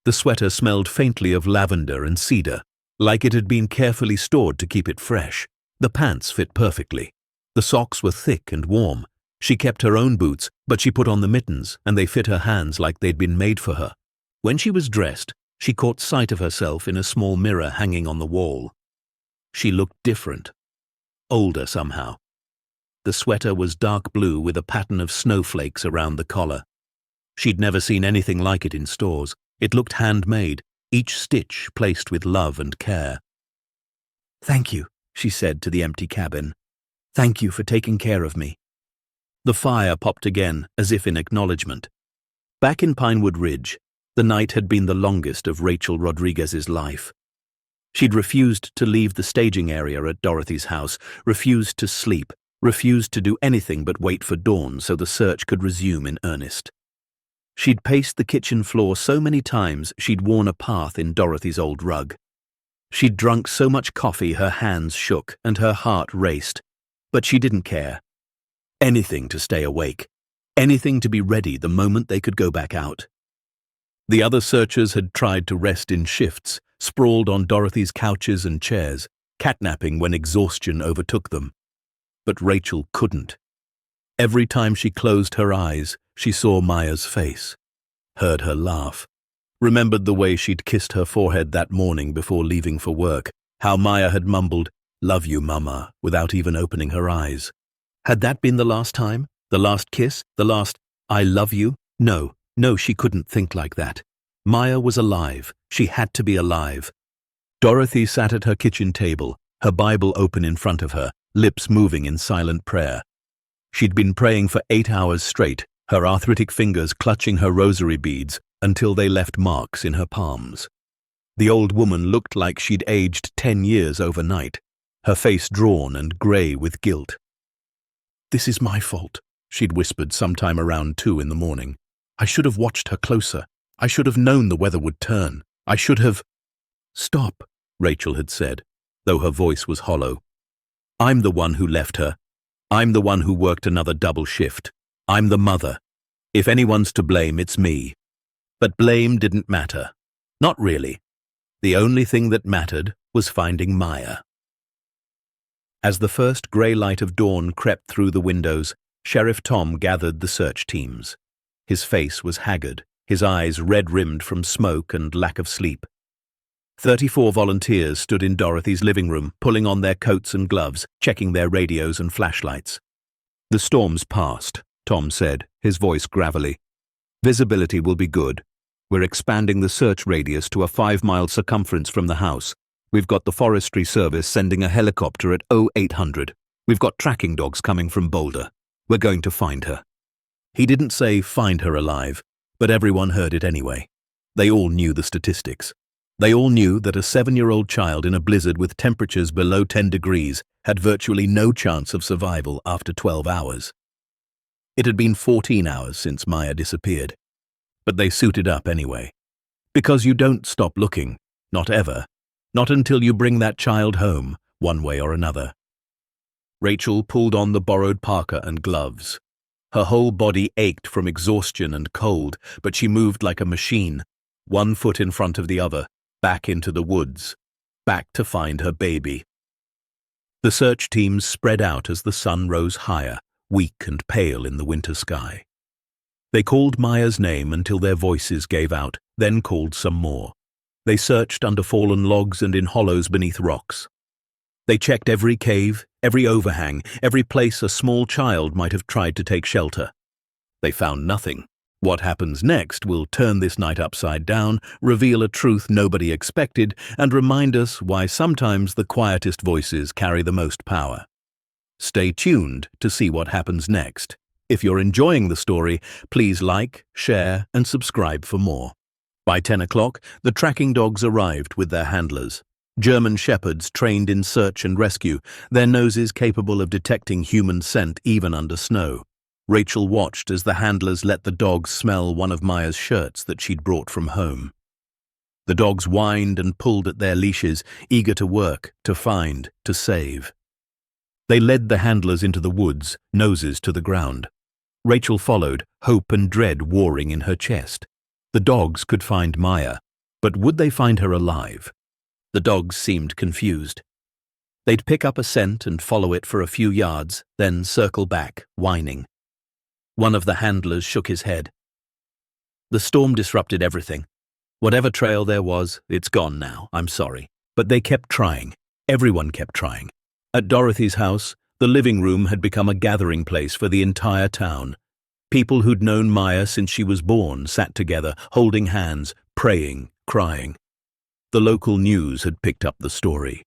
The sweater smelled faintly of lavender and cedar, like it had been carefully stored to keep it fresh. The pants fit perfectly. The socks were thick and warm. She kept her own boots, but she put on the mittens, and they fit her hands like they'd been made for her. When she was dressed, she caught sight of herself in a small mirror hanging on the wall. She looked different. Older somehow. The sweater was dark blue with a pattern of snowflakes around the collar. She'd never seen anything like it in stores. It looked handmade, each stitch placed with love and care. "Thank you," she said to the empty cabin. "Thank you for taking care of me." The fire popped again, as if in acknowledgement. Back in Pinewood Ridge, the night had been the longest of Rachel Rodriguez's life. She'd refused to leave the staging area at Dorothy's house, refused to sleep, refused to do anything but wait for dawn so the search could resume in earnest. She'd paced the kitchen floor so many times she'd worn a path in Dorothy's old rug. She'd drunk so much coffee her hands shook and her heart raced, but she didn't care. Anything to stay awake, anything to be ready the moment they could go back out. The other searchers had tried to rest in shifts, sprawled on Dorothy's couches and chairs, catnapping when exhaustion overtook them. But Rachel couldn't. Every time she closed her eyes, she saw Maya's face, heard her laugh, remembered the way she'd kissed her forehead that morning before leaving for work, how Maya had mumbled, "Love you, Mama," without even opening her eyes. Had that been the last time? The last kiss? The last, "I love you"? No, she couldn't think like that. Maya was alive. She had to be alive. Dorothy sat at her kitchen table, her Bible open in front of her, lips moving in silent prayer. She'd been praying for 8 hours straight, her arthritic fingers clutching her rosary beads until they left marks in her palms. The old woman looked like she'd aged 10 years overnight, her face drawn and grey with guilt. "This is my fault," she'd whispered sometime around 2 in the morning. "I should have watched her closer. I should have known the weather would turn. I should have—" "Stop," Rachel had said, though her voice was hollow. "I'm the one who left her. I'm the one who worked another double shift. I'm the mother. If anyone's to blame, it's me." But blame didn't matter. Not really. The only thing that mattered was finding Maya. As the first grey light of dawn crept through the windows, Sheriff Tom gathered the search teams. His face was haggard, his eyes red-rimmed from smoke and lack of sleep. 34 volunteers stood in Dorothy's living room, pulling on their coats and gloves, checking their radios and flashlights. "The storm's passed," Tom said, his voice gravelly. "Visibility will be good. We're expanding the search radius to a 5-mile circumference from the house. We've got the Forestry Service sending a helicopter at 0800. We've got tracking dogs coming from Boulder. We're going to find her." He didn't say find her alive, but everyone heard it anyway. They all knew the statistics. They all knew that a 7-year-old child in a blizzard with temperatures below 10 degrees had virtually no chance of survival after 12 hours. It had been 14 hours since Maya disappeared, but they suited up anyway. Because you don't stop looking, not ever, not until you bring that child home, one way or another. Rachel pulled on the borrowed parka and gloves. Her whole body ached from exhaustion and cold, but she moved like a machine, one foot in front of the other, back into the woods, back to find her baby. The search teams spread out as the sun rose higher, weak and pale in the winter sky. They called Maya's name until their voices gave out, then called some more. They searched under fallen logs and in hollows beneath rocks. They checked every cave, every overhang, every place a small child might have tried to take shelter. They found nothing. What happens next will turn this night upside down, reveal a truth nobody expected, and remind us why sometimes the quietest voices carry the most power. Stay tuned to see what happens next. If you're enjoying the story, please like, share, and subscribe for more. By 10 o'clock, the tracking dogs arrived with their handlers. German shepherds trained in search and rescue, their noses capable of detecting human scent even under snow. Rachel watched as the handlers let the dogs smell one of Maya's shirts that she'd brought from home. The dogs whined and pulled at their leashes, eager to work, to find, to save. They led the handlers into the woods, noses to the ground. Rachel followed, hope and dread warring in her chest. The dogs could find Maya, but would they find her alive? The dogs seemed confused. They'd pick up a scent and follow it for a few yards, then circle back, whining. One of the handlers shook his head. The storm disrupted everything. Whatever trail there was, it's gone now, I'm sorry. But they kept trying. Everyone kept trying. At Dorothy's house, the living room had become a gathering place for the entire town. People who'd known Maya since she was born sat together, holding hands, praying, crying. The local news had picked up the story.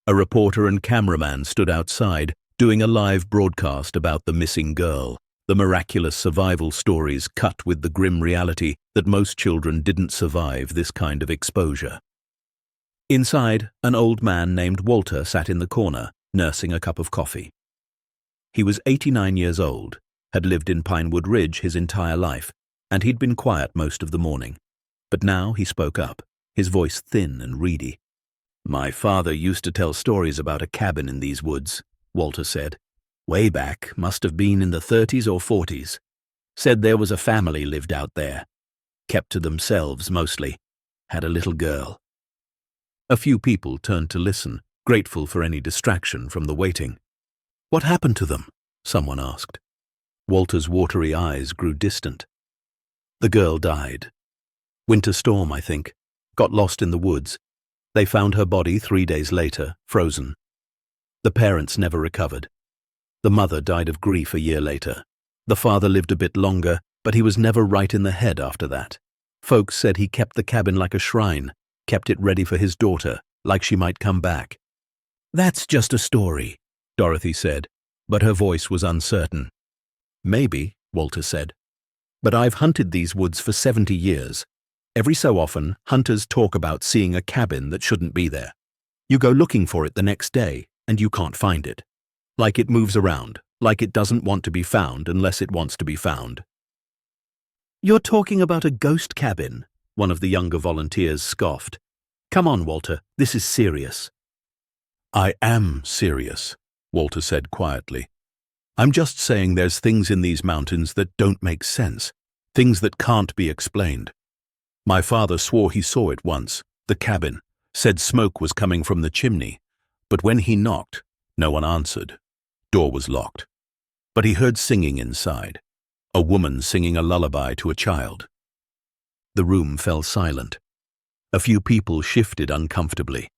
A reporter and cameraman stood outside, doing a live broadcast about the missing girl, the miraculous survival stories cut with the grim reality that most children didn't survive this kind of exposure. Inside, an old man named Walter sat in the corner, nursing a cup of coffee. He was 89 years old, had lived in Pinewood Ridge his entire life, and he'd been quiet most of the morning. But now he spoke up, his voice thin and reedy. "My father used to tell stories about a cabin in these woods," Walter said. "Way back, must have been in the 30s or 40s. Said there was a family lived out there. Kept to themselves mostly. Had a little girl." A few people turned to listen, grateful for any distraction from the waiting. "What happened to them?" someone asked. Walter's watery eyes grew distant. "The girl died. Winter storm, I think. Got lost in the woods. They found her body 3 days later, frozen. The parents never recovered. The mother died of grief a year later. The father lived a bit longer, but he was never right in the head after that. Folks said he kept the cabin like a shrine, kept it ready for his daughter, like she might come back." "That's just a story," Dorothy said, but her voice was uncertain. "Maybe," Walter said. "But I've hunted these woods for 70 years. Every so often, hunters talk about seeing a cabin that shouldn't be there. You go looking for it the next day, and you can't find it. Like it moves around, like it doesn't want to be found unless it wants to be found." "You're talking about a ghost cabin," one of the younger volunteers scoffed. "Come on, Walter, this is serious." "I am serious," Walter said quietly. "I'm just saying there's things in these mountains that don't make sense, things that can't be explained. My father swore he saw it once, the cabin, said smoke was coming from the chimney, but when he knocked, no one answered. Door was locked. But he heard singing inside, a woman singing a lullaby to a child." The room fell silent. A few people shifted uncomfortably.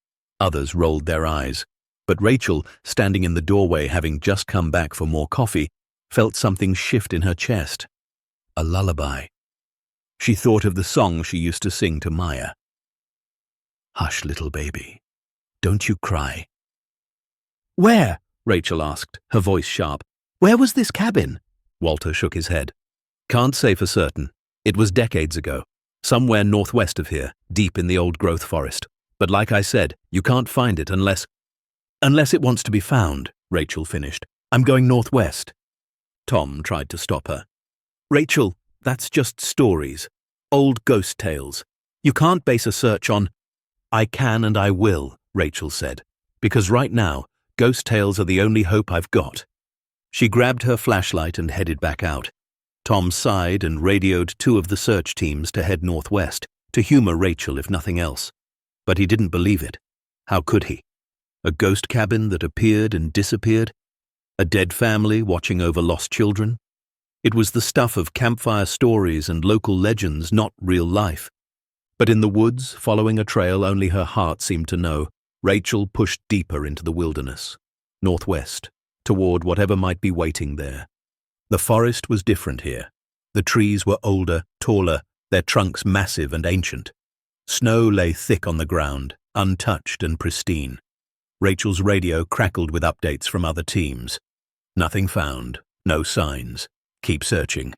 Others rolled their eyes. But Rachel, standing in the doorway having just come back for more coffee, felt something shift in her chest. A lullaby. She thought of the song she used to sing to Maya. "Hush, little baby. Don't you cry." "Where?" Rachel asked, her voice sharp. "Where was this cabin?" Walter shook his head. "Can't say for certain. It was decades ago. Somewhere northwest of here, deep in the old growth forest. But like I said, you can't find it unless it wants to be found," Rachel finished. "I'm going northwest." Tom tried to stop her. "Rachel, that's just stories. Old ghost tales. You can't base a search on—" "I can and I will," Rachel said, "because right now, ghost tales are the only hope I've got." She grabbed her flashlight and headed back out. Tom sighed and radioed 2 of the search teams to head northwest, to humor Rachel if nothing else. But he didn't believe it. How could he? A ghost cabin that appeared and disappeared? A dead family watching over lost children? It was the stuff of campfire stories and local legends, not real life. But in the woods, following a trail only her heart seemed to know, Rachel pushed deeper into the wilderness, northwest, toward whatever might be waiting there. The forest was different here. The trees were older, taller, their trunks massive and ancient. Snow lay thick on the ground, untouched and pristine. Rachel's radio crackled with updates from other teams. Nothing found, no signs. Keep searching.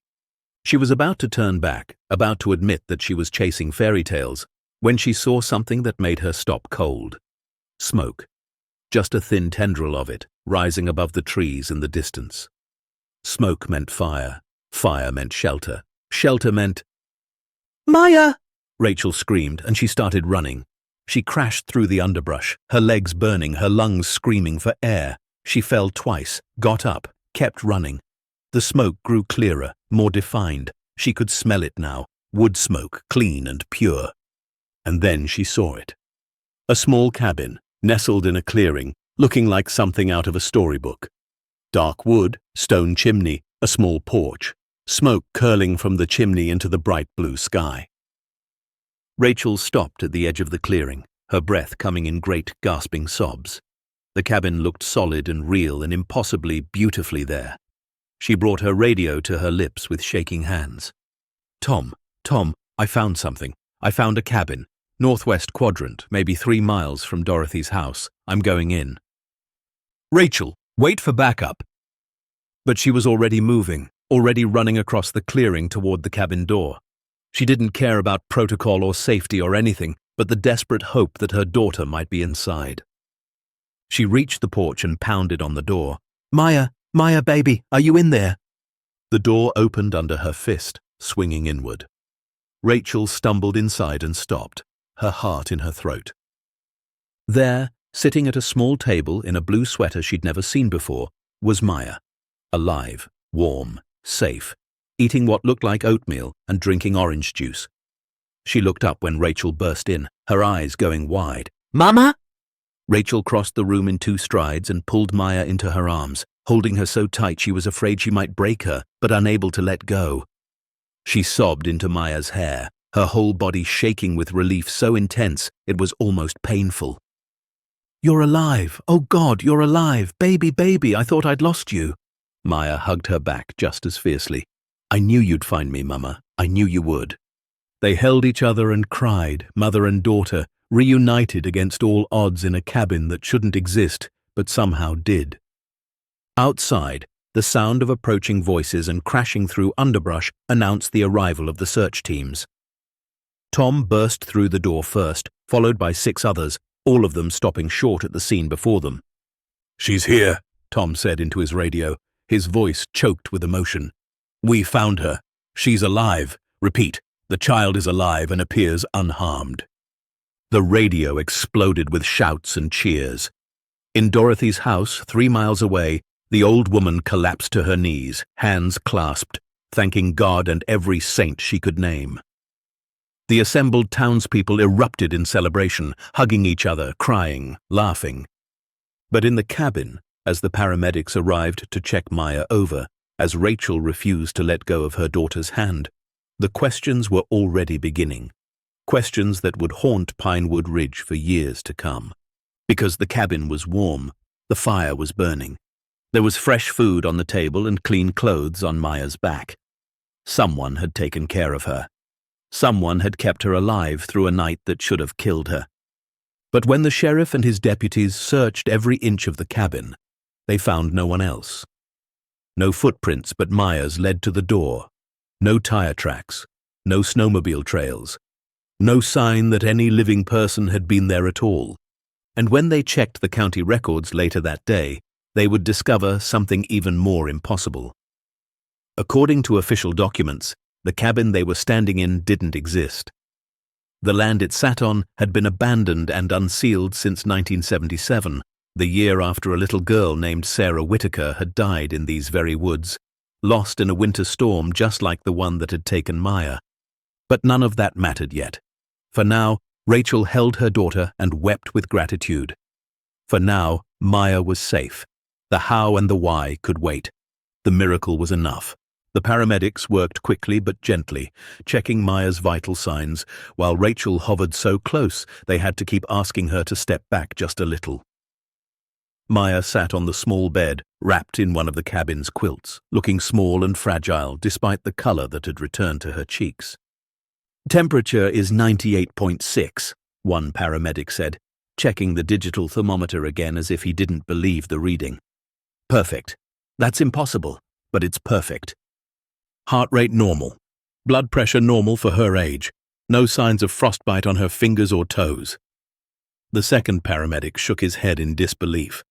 She was about to turn back, about to admit that she was chasing fairy tales, when she saw something that made her stop cold. Smoke. Just a thin tendril of it, rising above the trees in the distance. Smoke meant fire. Fire meant shelter. Shelter meant... "Maya!" Rachel screamed, and she started running. She crashed through the underbrush, her legs burning, her lungs screaming for air. She fell twice, got up, kept running. The smoke grew clearer, more defined. She could smell it now, wood smoke, clean and pure. And then she saw it. A small cabin, nestled in a clearing, looking like something out of a storybook. Dark wood, stone chimney, a small porch, smoke curling from the chimney into the bright blue sky. Rachel stopped at the edge of the clearing, her breath coming in great gasping sobs. The cabin looked solid and real and impossibly beautifully there. She brought her radio to her lips with shaking hands. Tom, I found something. I found a cabin. Northwest quadrant, maybe 3 miles from Dorothy's house. I'm going in." "Rachel, wait for backup." But she was already moving, already running across the clearing toward the cabin door. She didn't care about protocol or safety or anything, but the desperate hope that her daughter might be inside. She reached the porch and pounded on the door. Maya, baby, are you in there?" The door opened under her fist, swinging inward. Rachel stumbled inside and stopped, her heart in her throat. There, sitting at a small table in a blue sweater she'd never seen before, was Maya. Alive, warm, safe, eating what looked like oatmeal and drinking orange juice. She looked up when Rachel burst in, her eyes going wide. "Mama?" Rachel crossed the room in 2 strides and pulled Maya into her arms, holding her so tight she was afraid she might break her, but unable to let go. She sobbed into Maya's hair, her whole body shaking with relief so intense it was almost painful. "You're alive! Oh God, you're alive! Baby, I thought I'd lost you." Maya hugged her back just as fiercely. "I knew you'd find me, Mama. I knew you would." They held each other and cried, mother and daughter, reunited against all odds in a cabin that shouldn't exist, but somehow did. Outside, the sound of approaching voices and crashing through underbrush announced the arrival of the search teams. Tom burst through the door first, followed by 6 others, all of them stopping short at the scene before them. "She's here," Tom said into his radio, his voice choked with emotion. "We found her. She's alive. Repeat, the child is alive and appears unharmed." The radio exploded with shouts and cheers. In Dorothy's house, 3 miles away, the old woman collapsed to her knees, hands clasped, thanking God and every saint she could name. The assembled townspeople erupted in celebration, hugging each other, crying, laughing. But in the cabin, as the paramedics arrived to check Maya over, as Rachel refused to let go of her daughter's hand, the questions were already beginning. Questions that would haunt Pinewood Ridge for years to come. Because the cabin was warm, the fire was burning. There was fresh food on the table and clean clothes on Maya's back. Someone had taken care of her. Someone had kept her alive through a night that should have killed her. But when the sheriff and his deputies searched every inch of the cabin, they found no one else. No footprints but Maya's led to the door. No tire tracks. No snowmobile trails. No sign that any living person had been there at all. And when they checked the county records later that day, they would discover something even more impossible. According to official documents, the cabin they were standing in didn't exist. The land it sat on had been abandoned and unsealed since 1977, the year after a little girl named Sarah Whitaker had died in these very woods, lost in a winter storm just like the one that had taken Maya. But none of that mattered yet. For now, Rachel held her daughter and wept with gratitude. For now, Maya was safe. The how and the why could wait. The miracle was enough. The paramedics worked quickly but gently, checking Maya's vital signs, while Rachel hovered so close they had to keep asking her to step back just a little. Maya sat on the small bed, wrapped in one of the cabin's quilts, looking small and fragile despite the color that had returned to her cheeks. "Temperature is 98.6, one paramedic said. checking the digital thermometer again as if he didn't believe the reading. Perfect. That's impossible, but it's perfect. Heart rate normal. Blood pressure normal for her age. No signs of frostbite on her fingers or toes. The second paramedic shook his head in disbelief.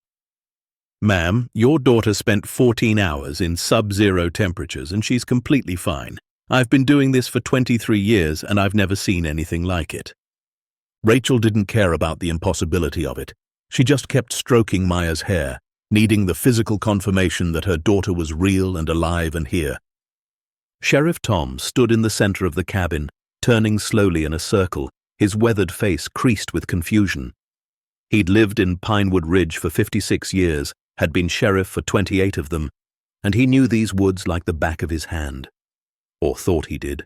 Ma'am, your daughter spent 14 hours in sub-zero temperatures and she's completely fine. I've been doing this for 23 years and I've never seen anything like it. Rachel didn't care about the impossibility of it. She just kept stroking Maya's hair, needing the physical confirmation that her daughter was real and alive and here. Sheriff Tom stood in the center of the cabin, turning slowly in a circle, his weathered face creased with confusion. He'd lived in Pinewood Ridge for 56 years, had been sheriff for 28 of them, and he knew these woods like the back of his hand. Or thought he did.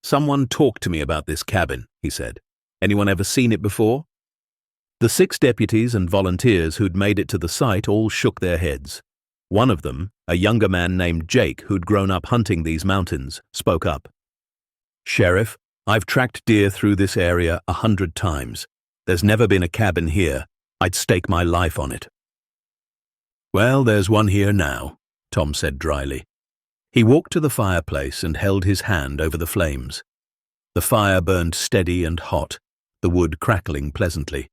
Someone talked to me about this cabin, he said. Anyone ever seen it before? The 6 deputies and volunteers who'd made it to the site all shook their heads. One of them, a younger man named Jake who'd grown up hunting these mountains, spoke up. Sheriff, I've tracked deer through this area 100 times. There's never been a cabin here. I'd stake my life on it. Well, there's one here now, Tom said dryly. He walked to the fireplace and held his hand over the flames. The fire burned steady and hot, the wood crackling pleasantly.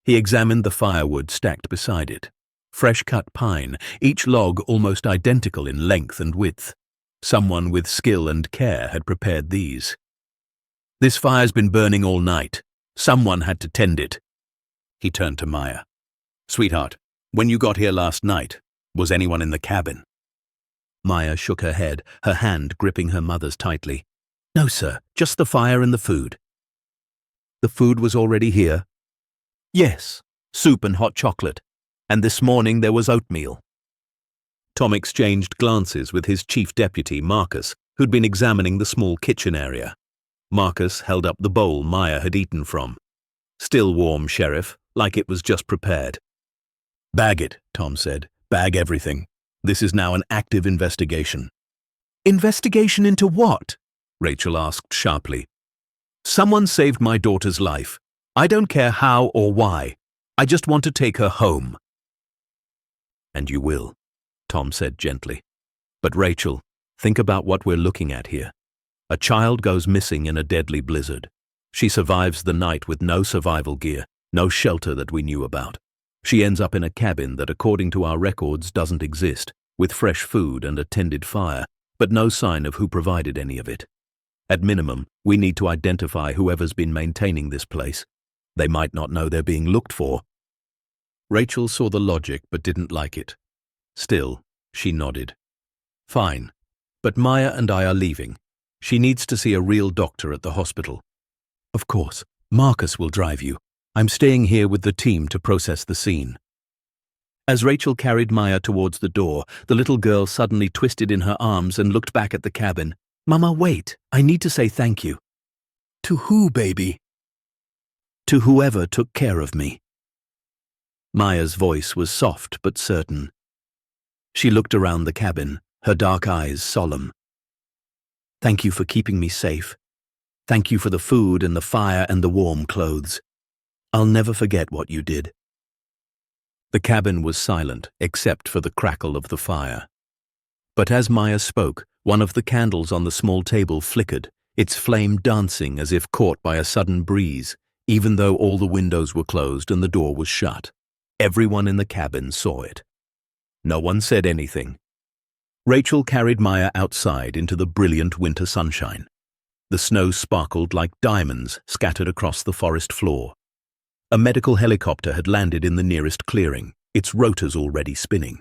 He examined the firewood stacked beside it. Fresh-cut pine, each log almost identical in length and width. Someone with skill and care had prepared these. This fire's been burning all night. Someone had to tend it. He turned to Maya. Sweetheart, when you got here last night, was anyone in the cabin? Maya shook her head, her hand gripping her mother's tightly. No, sir, just the fire and the food. The food was already here? Yes, soup and hot chocolate. And this morning there was oatmeal. Tom exchanged glances with his chief deputy, Marcus, who'd been examining the small kitchen area. Marcus held up the bowl Maya had eaten from. Still warm, Sheriff, like it was just prepared. Bag it, Tom said. Bag everything. This is now an active investigation. Investigation into what? Rachel asked sharply. Someone saved my daughter's life. I don't care how or why. I just want to take her home. And you will, Tom said gently. But Rachel, think about what we're looking at here. A child goes missing in a deadly blizzard. She survives the night with no survival gear, no shelter that we knew about. She ends up in a cabin that, according to our records, doesn't exist, with fresh food and a tended fire, but no sign of who provided any of it. At minimum, we need to identify whoever's been maintaining this place. They might not know they're being looked for. Rachel saw the logic but didn't like it. Still, she nodded. Fine, but Maya and I are leaving. She needs to see a real doctor at the hospital. Of course, Marcus will drive you. I'm staying here with the team to process the scene. As Rachel carried Maya towards the door, the little girl suddenly twisted in her arms and looked back at the cabin. Mama, wait, I need to say thank you. To who, baby? To whoever took care of me. Maya's voice was soft but certain. She looked around the cabin, her dark eyes solemn. Thank you for keeping me safe. Thank you for the food and the fire and the warm clothes. I'll never forget what you did. The cabin was silent, except for the crackle of the fire. But as Maya spoke, one of the candles on the small table flickered, its flame dancing as if caught by a sudden breeze, even though all the windows were closed and the door was shut. Everyone in the cabin saw it. No one said anything. Rachel carried Maya outside into the brilliant winter sunshine. The snow sparkled like diamonds scattered across the forest floor. A medical helicopter had landed in the nearest clearing, its rotors already spinning.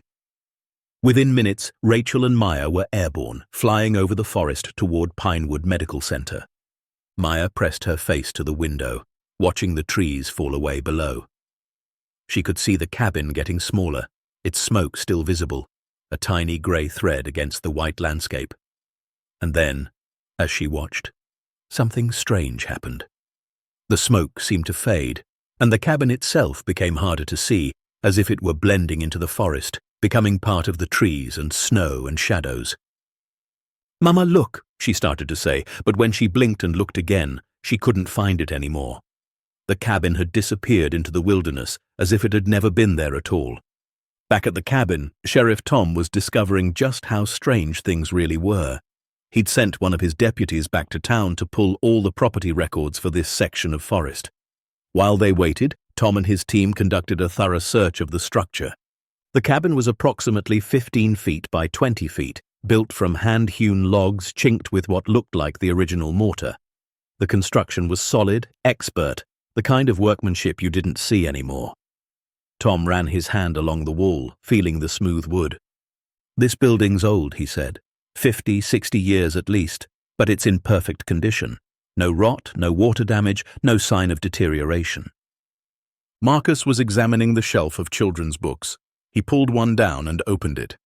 Within minutes, Rachel and Maya were airborne, flying over the forest toward Pinewood Medical Center. Maya pressed her face to the window, watching the trees fall away below. She could see the cabin getting smaller, its smoke still visible, a tiny grey thread against the white landscape. And then, as she watched, something strange happened. The smoke seemed to fade, and the cabin itself became harder to see, as if it were blending into the forest, becoming part of the trees and snow and shadows. Mama, look, she started to say, but when she blinked and looked again, she couldn't find it anymore. The cabin had disappeared into the wilderness, as if it had never been there at all. Back at the cabin, Sheriff Tom was discovering just how strange things really were. He'd sent one of his deputies back to town to pull all the property records for this section of forest. While they waited, Tom and his team conducted a thorough search of the structure. The cabin was approximately 15 feet by 20 feet, built from hand-hewn logs chinked with what looked like the original mortar. The construction was solid, expert, the kind of workmanship you didn't see anymore. Tom ran his hand along the wall, feeling the smooth wood. "This building's old," he said. 50, 60 years at least, but it's in perfect condition. No rot, no water damage, no sign of deterioration. Marcus was examining the shelf of children's books. He pulled one down and opened it.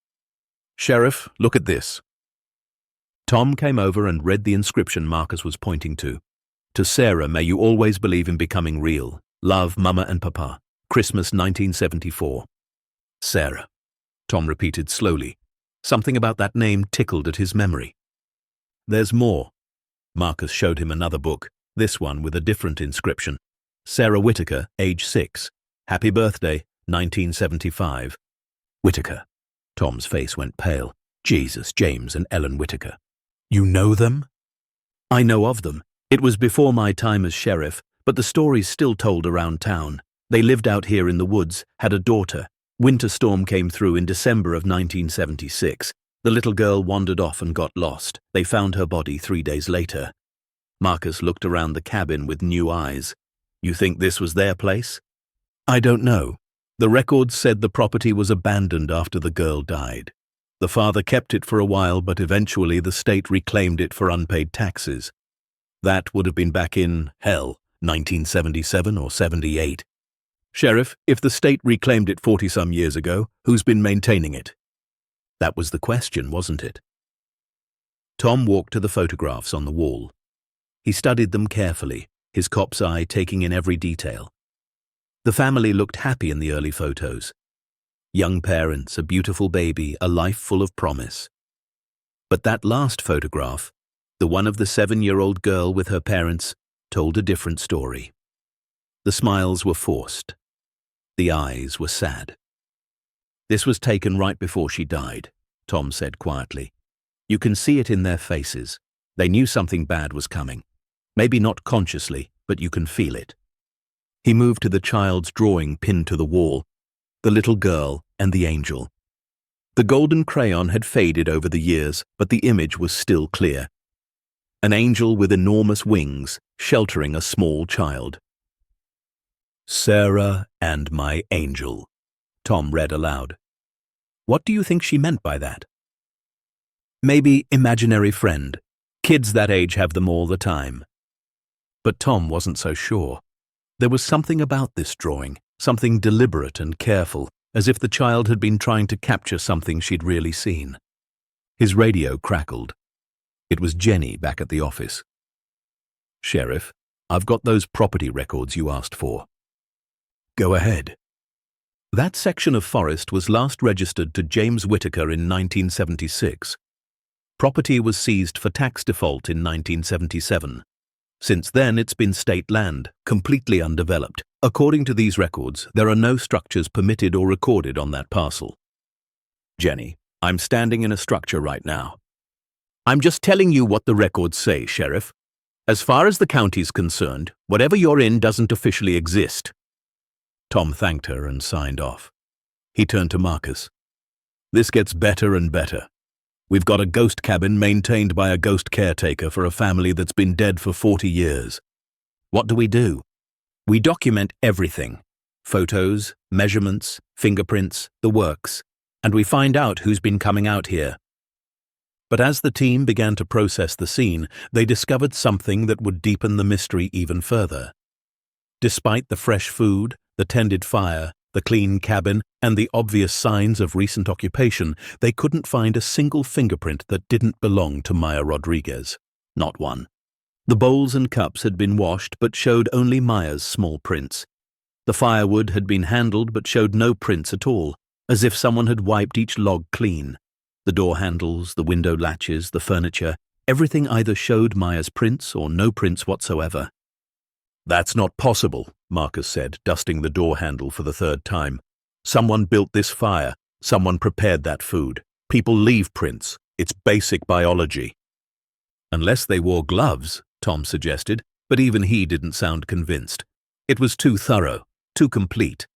"Sheriff, look at this." Tom came over and read the inscription Marcus was pointing to. "To Sarah, may you always believe in becoming real. Love, Mama and Papa. Christmas 1974. Sarah," Tom repeated slowly. Something about that name tickled at his memory. "There's more." Marcus showed him another book, this one with a different inscription. "Sarah Whitaker, age 6. Happy birthday, 1975. Whitaker. Tom's face went pale. "Jesus, James and Ellen Whitaker. You know them?" "I know of them. It was before my time as sheriff, but the story's still told around town. They lived out here in the woods, had a daughter. Winter storm came through in December of 1976. The little girl wandered off and got lost. They found her body 3 days later." Marcus looked around the cabin with new eyes. "You think this was their place?" "I don't know. The records said the property was abandoned after the girl died. The father kept it for a while, but eventually the state reclaimed it for unpaid taxes. That would have been back in, 1977 or 78. Sheriff, if the state reclaimed it 40-some years ago, who's been maintaining it?" That was the question, wasn't it? Tom walked to the photographs on the wall. He studied them carefully, his cop's eye taking in every detail. The family looked happy in the early photos. Young parents, a beautiful baby, a life full of promise. But that last photograph, the one of the 7-year-old girl with her parents, told a different story. The smiles were forced. The eyes were sad. "This was taken right before she died," Tom said quietly. "You can see it in their faces. They knew something bad was coming. Maybe not consciously, but you can feel it." He moved to the child's drawing pinned to the wall, the little girl and the angel. The golden crayon had faded over the years, but the image was still clear. An angel with enormous wings, sheltering a small child. "Sarah and my angel," Tom read aloud. What do you think she meant by that? Maybe imaginary friend. Kids that age have them all the time. But Tom wasn't so sure. There was something about this drawing, something deliberate and careful, as if the child had been trying to capture something she'd really seen. His radio crackled. It was Jenny back at the office. "Sheriff, I've got those property records you asked for." "Go ahead." That section of forest was last registered to James Whitaker in 1976. Property was seized for tax default in 1977. Since then, it's been state land, completely undeveloped. According to these records, there are no structures permitted or recorded on that parcel. "Jenny, I'm standing in a structure right now." "I'm just telling you what the records say, Sheriff. As far as the county's concerned, whatever you're in doesn't officially exist." Tom thanked her and signed off. He turned to Marcus. "This gets better and better. We've got a ghost cabin maintained by a ghost caretaker for a family that's been dead for 40 years. What do? We document everything. Photos, measurements, fingerprints, the works. And we find out who's been coming out here." But as the team began to process the scene, they discovered something that would deepen the mystery even further. Despite the fresh food, the tended fire, the clean cabin, and the obvious signs of recent occupation, they couldn't find a single fingerprint that didn't belong to Maya Rodriguez. Not one. The bowls and cups had been washed but showed only Maya's small prints. The firewood had been handled but showed no prints at all, as if someone had wiped each log clean. The door handles, the window latches, the furniture, everything either showed Maya's prints or no prints whatsoever. That's not possible, Marcus said, dusting the door handle for the third time. Someone built this fire. Someone prepared that food. People leave prints. It's basic biology. Unless they wore gloves, Tom suggested, but even he didn't sound convinced. It was too thorough, too complete.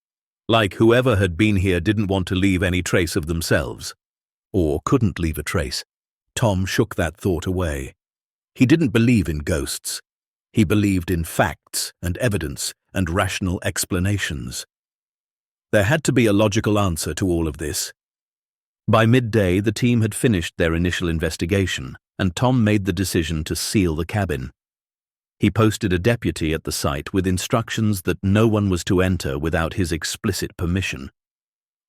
Like whoever had been here didn't want to leave any trace of themselves. Or couldn't leave a trace. Tom shook that thought away. He didn't believe in ghosts. He believed in facts and evidence and rational explanations. There had to be a logical answer to all of this. By midday, the team had finished their initial investigation, and Tom made the decision to seal the cabin. He posted a deputy at the site with instructions that no one was to enter without his explicit permission.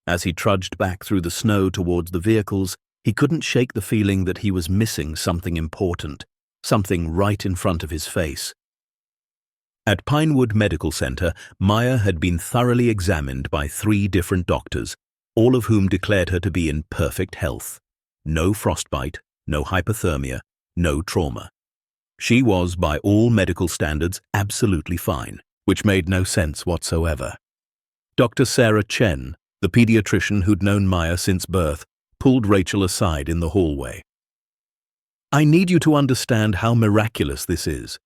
As he trudged back through the snow towards the vehicles, he couldn't shake the feeling that he was missing something important, something right in front of his face. At Pinewood Medical Center, Maya had been thoroughly examined by 3 different doctors, all of whom declared her to be in perfect health. No frostbite, no hypothermia, no trauma. She was, by all medical standards, absolutely fine, which made no sense whatsoever. Dr. Sarah Chen, the pediatrician who'd known Maya since birth, pulled Rachel aside in the hallway. I need you to understand how miraculous this is.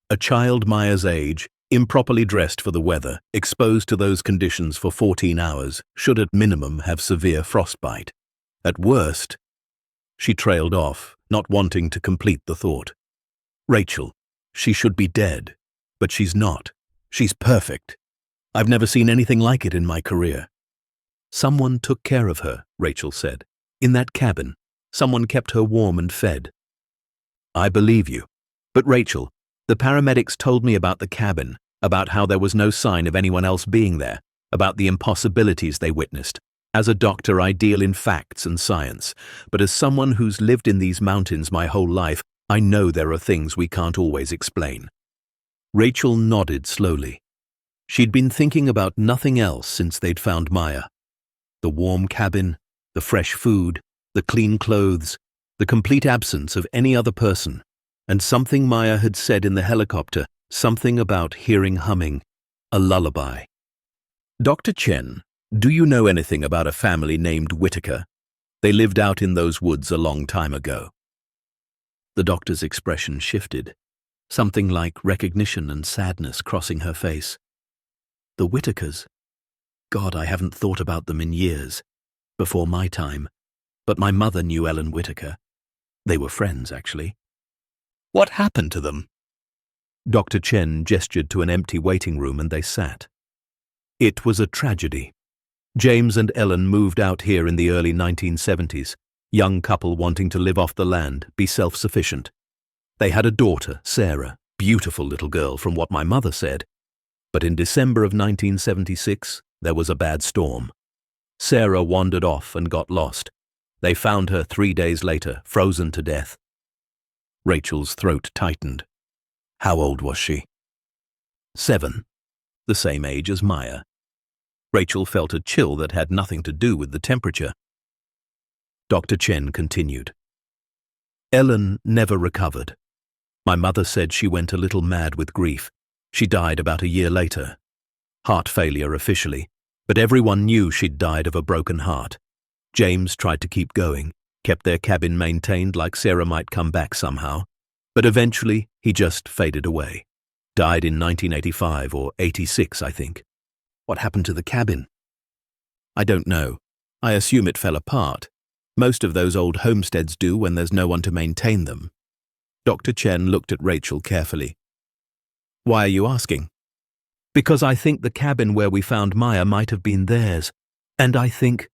A child Maya's age, improperly dressed for the weather, exposed to those conditions for 14 hours, should at minimum have severe frostbite. At worst, she trailed off, not wanting to complete the thought. Rachel, she should be dead, but she's not. She's perfect. I've never seen anything like it in my career. Someone took care of her, Rachel said. In that cabin, someone kept her warm and fed. I believe you. But Rachel, the paramedics told me about the cabin, about how there was no sign of anyone else being there, about the impossibilities they witnessed. As a doctor, I deal in facts and science, but as someone who's lived in these mountains my whole life, I know there are things we can't always explain. Rachel nodded slowly. She'd been thinking about nothing else since they'd found Maya. The warm cabin, the fresh food, the clean clothes, the complete absence of any other person, and something Maya had said in the helicopter, something about hearing humming, a lullaby. Dr. Chen, do you know anything about a family named Whitaker? They lived out in those woods a long time ago. The doctor's expression shifted, something like recognition and sadness crossing her face. The Whitakers? God, I haven't thought about them in years. Before my time. But my mother knew Ellen Whitaker. They were friends, actually. What happened to them? Dr. Chen gestured to an empty waiting room and they sat. It was a tragedy. James and Ellen moved out here in the early 1970s. Young couple wanting to live off the land, be self-sufficient. They had a daughter, Sarah, beautiful little girl from what my mother said. But in December of 1976, there was a bad storm. Sarah wandered off and got lost. They found her 3 days later, frozen to death. Rachel's throat tightened. How old was she? 7, the same age as Maya. Rachel felt a chill that had nothing to do with the temperature. Dr. Chen continued. Ellen never recovered. My mother said she went a little mad with grief. She died about a year later. Heart failure officially, but everyone knew she'd died of a broken heart. James tried to keep going, kept their cabin maintained like Sarah might come back somehow, but eventually he just faded away. Died in 1985 or 86, I think. What happened to the cabin? I don't know. I assume it fell apart. Most of those old homesteads do when there's no one to maintain them. Dr. Chen looked at Rachel carefully. Why are you asking? Because I think the cabin where we found Maya might have been theirs. And I think...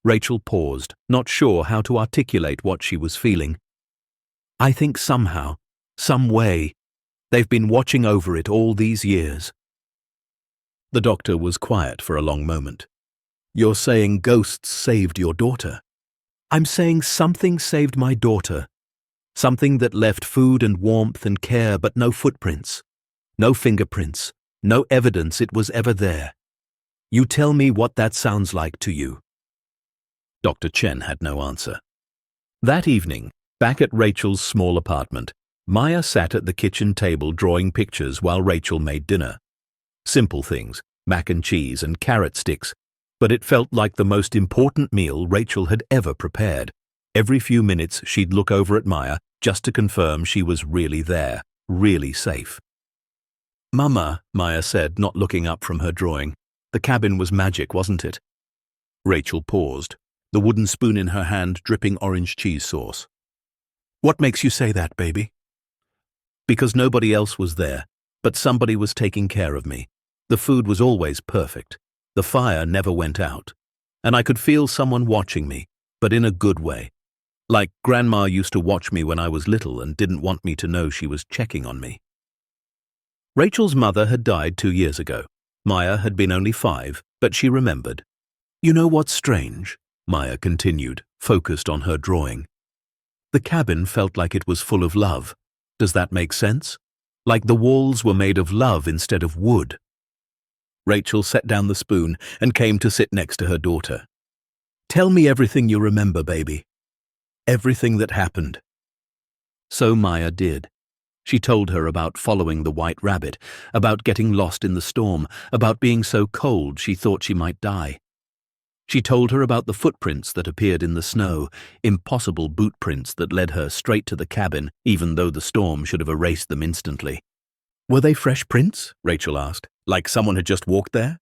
Rachel paused, not sure how to articulate what she was feeling. I think somehow, some way, they've been watching over it all these years. The doctor was quiet for a long moment. You're saying ghosts saved your daughter? I'm saying something saved my daughter. Something that left food and warmth and care, but no footprints, no fingerprints, no evidence it was ever there. You tell me what that sounds like to you. Dr. Chen had no answer. That evening, back at Rachel's small apartment, Maya sat at the kitchen table drawing pictures while Rachel made dinner. Simple things, mac and cheese and carrot sticks, but it felt like the most important meal Rachel had ever prepared. Every few minutes she'd look over at Maya just to confirm she was really there, really safe. "Mama," Maya said, not looking up from her drawing. "The cabin was magic, wasn't it?" Rachel paused, the wooden spoon in her hand dripping orange cheese sauce. "What makes you say that, baby?" "Because nobody else was there, but somebody was taking care of me. The food was always perfect. The fire never went out. And I could feel someone watching me, but in a good way. Like Grandma used to watch me when I was little and didn't want me to know she was checking on me." Rachel's mother had died 2 years ago. Maya had been only 5, but she remembered. "You know what's strange?" Maya continued, focused on her drawing. "The cabin felt like it was full of love. Does that make sense? Like the walls were made of love instead of wood." Rachel set down the spoon and came to sit next to her daughter. "Tell me everything you remember, baby. Everything that happened." So Maya did. She told her about following the white rabbit, about getting lost in the storm, about being so cold she thought she might die. She told her about the footprints that appeared in the snow, impossible boot prints that led her straight to the cabin, even though the storm should have erased them instantly. "Were they fresh prints?" Rachel asked. "Like someone had just walked there?"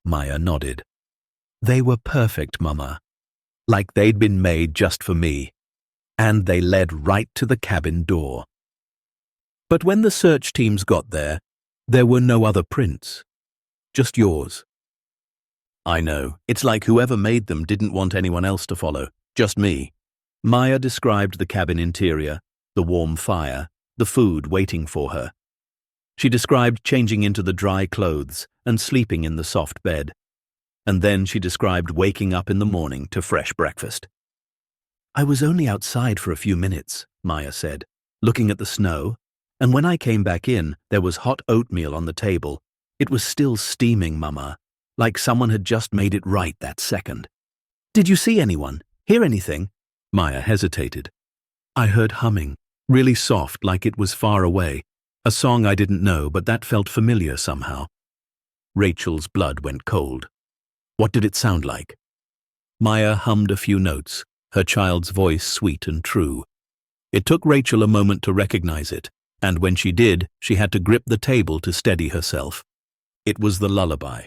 Maya nodded. "They were perfect, Mama. Like they'd been made just for me. And they led right to the cabin door. But when the search teams got there were no other prints. Just yours." "I know. It's like whoever made them didn't want anyone else to follow. Just me." Maya described the cabin interior, the warm fire, the food waiting for her. She described changing into the dry clothes and sleeping in the soft bed. And then she described waking up in the morning to fresh breakfast. "I was only outside for a few minutes," Maya said, "looking at the snow, and when I came back in, there was hot oatmeal on the table. It was still steaming, Mama, like someone had just made it right that second." "Did you see anyone? Hear anything?" Maya hesitated. "I heard humming, really soft, like it was far away. A song I didn't know, but that felt familiar somehow." Rachel's blood went cold. "What did it sound like?" Maya hummed a few notes, her child's voice sweet and true. It took Rachel a moment to recognize it, and when she did, she had to grip the table to steady herself. It was the lullaby,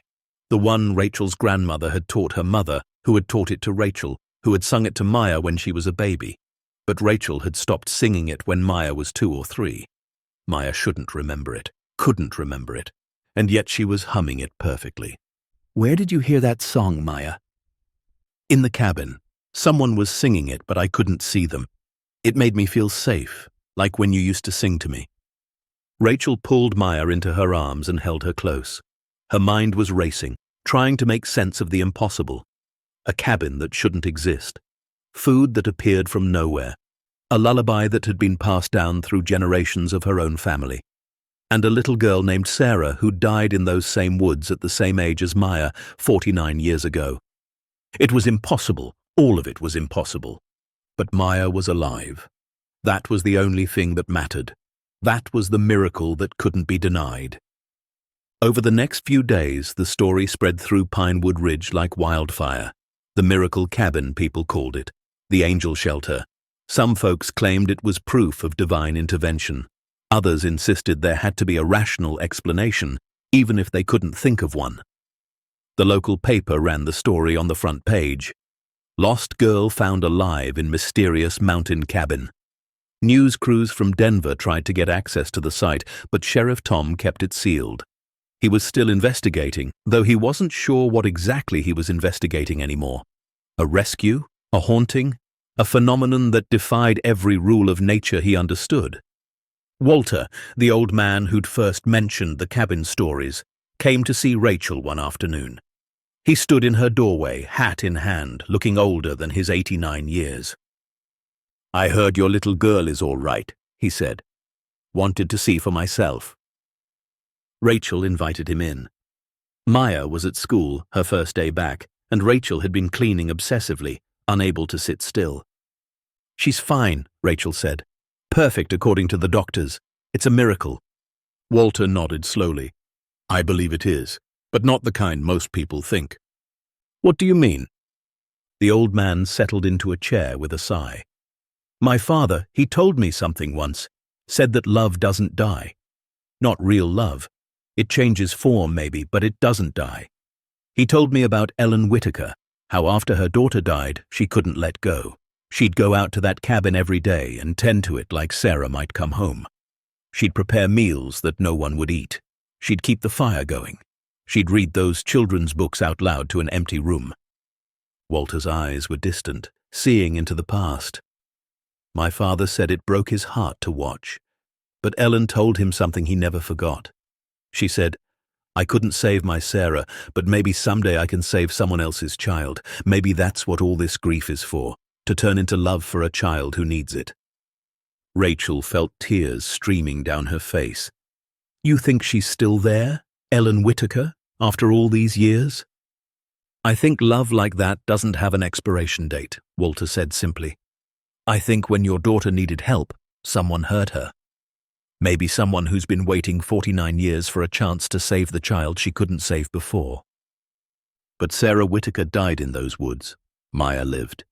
the one Rachel's grandmother had taught her mother, who had taught it to Rachel, who had sung it to Maya when she was a baby. But Rachel had stopped singing it when Maya was 2 or 3. Maya shouldn't remember it, couldn't remember it, and yet she was humming it perfectly. "Where did you hear that song, Maya?" "In the cabin. Someone was singing it, but I couldn't see them. It made me feel safe, like when you used to sing to me." Rachel pulled Maya into her arms and held her close. Her mind was racing, trying to make sense of the impossible. A cabin that shouldn't exist. Food that appeared from nowhere. A lullaby that had been passed down through generations of her own family. And a little girl named Sarah who died in those same woods at the same age as Maya 49 years ago. It was impossible. All of it was impossible. But Maya was alive. That was the only thing that mattered. That was the miracle that couldn't be denied. Over the next few days, the story spread through Pinewood Ridge like wildfire. The miracle cabin, people called it. The angel shelter. Some folks claimed it was proof of divine intervention. Others insisted there had to be a rational explanation, even if they couldn't think of one. The local paper ran the story on the front page. "Lost girl found alive in mysterious mountain cabin." News crews from Denver tried to get access to the site, but Sheriff Tom kept it sealed. He was still investigating, though he wasn't sure what exactly he was investigating anymore. A rescue? A haunting? A phenomenon that defied every rule of nature he understood. Walter, the old man who'd first mentioned the cabin stories, came to see Rachel one afternoon. He stood in her doorway, hat in hand, looking older than his 89 years. "I heard your little girl is all right," he said. "Wanted to see for myself." Rachel invited him in. Maya was at school, her first day back, and Rachel had been cleaning obsessively, unable to sit still. "She's fine," Rachel said. Perfect according to the doctors. It's a miracle. Walter nodded slowly. I believe it is, but not the kind most people think. What do you mean? The old man settled into a chair with a sigh. My father, he told me something once, said that love doesn't die. Not real love. It changes form maybe, but it doesn't die. He told me about Ellen Whitaker, how after her daughter died, she couldn't let go. She'd go out to that cabin every day and tend to it like Sarah might come home. She'd prepare meals that no one would eat. She'd keep the fire going. She'd read those children's books out loud to an empty room. Walter's eyes were distant, seeing into the past. My father said it broke his heart to watch, but Ellen told him something he never forgot. She said, I couldn't save my Sarah, but maybe someday I can save someone else's child. Maybe that's what all this grief is for, to turn into love for a child who needs it. Rachel felt tears streaming down her face. You think she's still there, Ellen Whitaker, after all these years? I think love like that doesn't have an expiration date, Walter said simply. I think when your daughter needed help, someone heard her. Maybe someone who's been waiting 49 years for a chance to save the child she couldn't save before. But Sarah Whitaker died in those woods. Maya lived.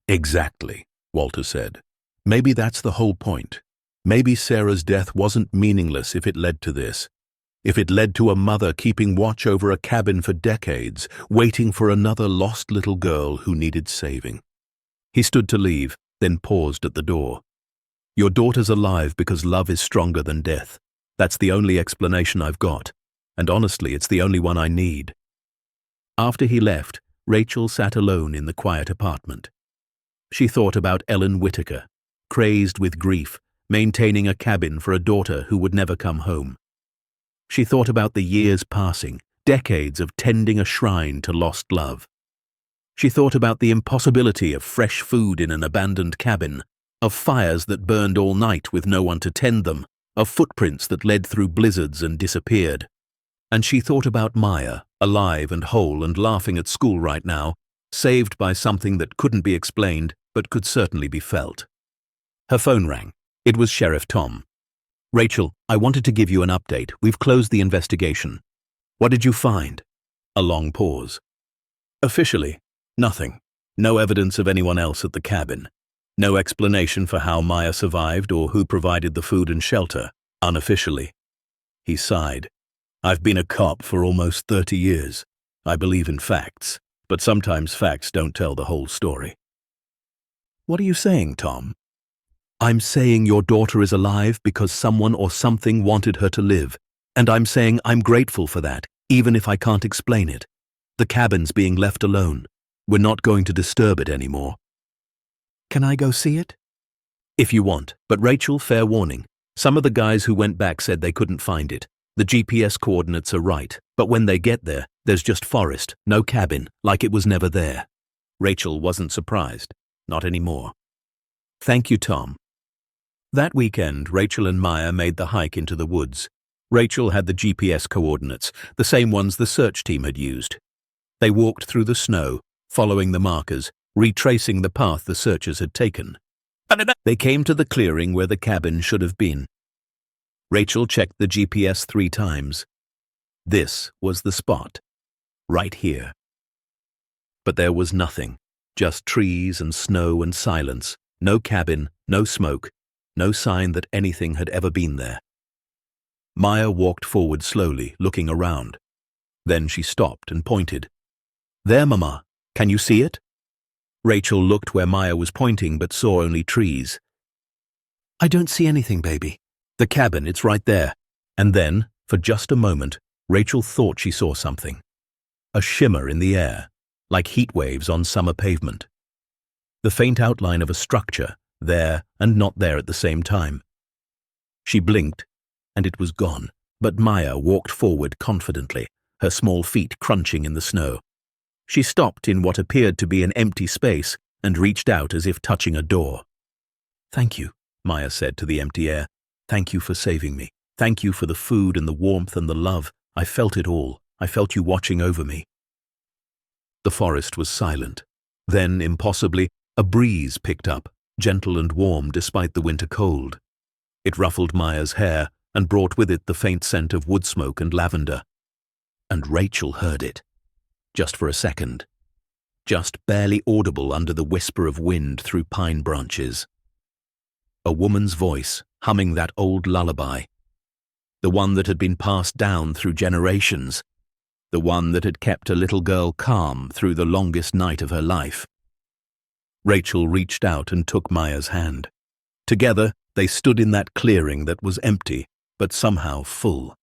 Exactly, Walter said. Maybe that's the whole point. Maybe Sarah's death wasn't meaningless if it led to this. If it led to a mother keeping watch over a cabin for decades, waiting for another lost little girl who needed saving. He stood to leave, then paused at the door. Your daughter's alive because love is stronger than death. That's the only explanation I've got, and honestly, it's the only one I need. After he left, Rachel sat alone in the quiet apartment. She thought about Ellen Whitaker, crazed with grief, maintaining a cabin for a daughter who would never come home. She thought about the years passing, decades of tending a shrine to lost love. She thought about the impossibility of fresh food in an abandoned cabin, of fires that burned all night with no one to tend them, of footprints that led through blizzards and disappeared. And she thought about Maya, alive and whole and laughing at school right now, saved by something that couldn't be explained but could certainly be felt. Her phone rang. It was Sheriff Tom. Rachel, I wanted to give you an update. We've closed the investigation. What did you find? A long pause. Officially, nothing. No evidence of anyone else at the cabin. No explanation for how Maya survived or who provided the food and shelter. Unofficially. He sighed. I've been a cop for almost 30 years. I believe in facts, but sometimes facts don't tell the whole story. What are you saying, Tom? I'm saying your daughter is alive because someone or something wanted her to live, and I'm saying I'm grateful for that, even if I can't explain it. The cabin's being left alone. We're not going to disturb it anymore. Can I go see it? If you want, but Rachel, fair warning. Some of the guys who went back said they couldn't find it. The GPS coordinates are right, but when they get there, there's just forest, no cabin, like it was never there. Rachel wasn't surprised. Not anymore. Thank you, Tom. That weekend, Rachel and Maya made the hike into the woods. Rachel had the GPS coordinates, the same ones the search team had used. They walked through the snow, following the markers, retracing the path the searchers had taken. They came to the clearing where the cabin should have been. Rachel checked the GPS 3 times. This was the spot. Right here. But there was nothing. Just trees and snow and silence. No cabin, no smoke. No sign that anything had ever been there. Maya walked forward slowly, looking around. Then she stopped and pointed. There, Mama. Can you see it? Rachel looked where Maya was pointing but saw only trees. I don't see anything, baby. The cabin, it's right there. And then, for just a moment, Rachel thought she saw something. A shimmer in the air, like heat waves on summer pavement. The faint outline of a structure, there and not there at the same time. She blinked, and it was gone, but Maya walked forward confidently, her small feet crunching in the snow. She stopped in what appeared to be an empty space and reached out as if touching a door. Thank you, Maya said to the empty air. Thank you for saving me. Thank you for the food and the warmth and the love. I felt it all. I felt you watching over me. The forest was silent. Then, impossibly, a breeze picked up, gentle and warm despite the winter cold. It ruffled Maya's hair and brought with it the faint scent of wood smoke and lavender. And Rachel heard it. Just for a second. Just barely audible under the whisper of wind through pine branches. A woman's voice, humming that old lullaby. The one that had been passed down through generations. The one that had kept a little girl calm through the longest night of her life. Rachel reached out and took Maya's hand. Together, they stood in that clearing that was empty, but somehow full.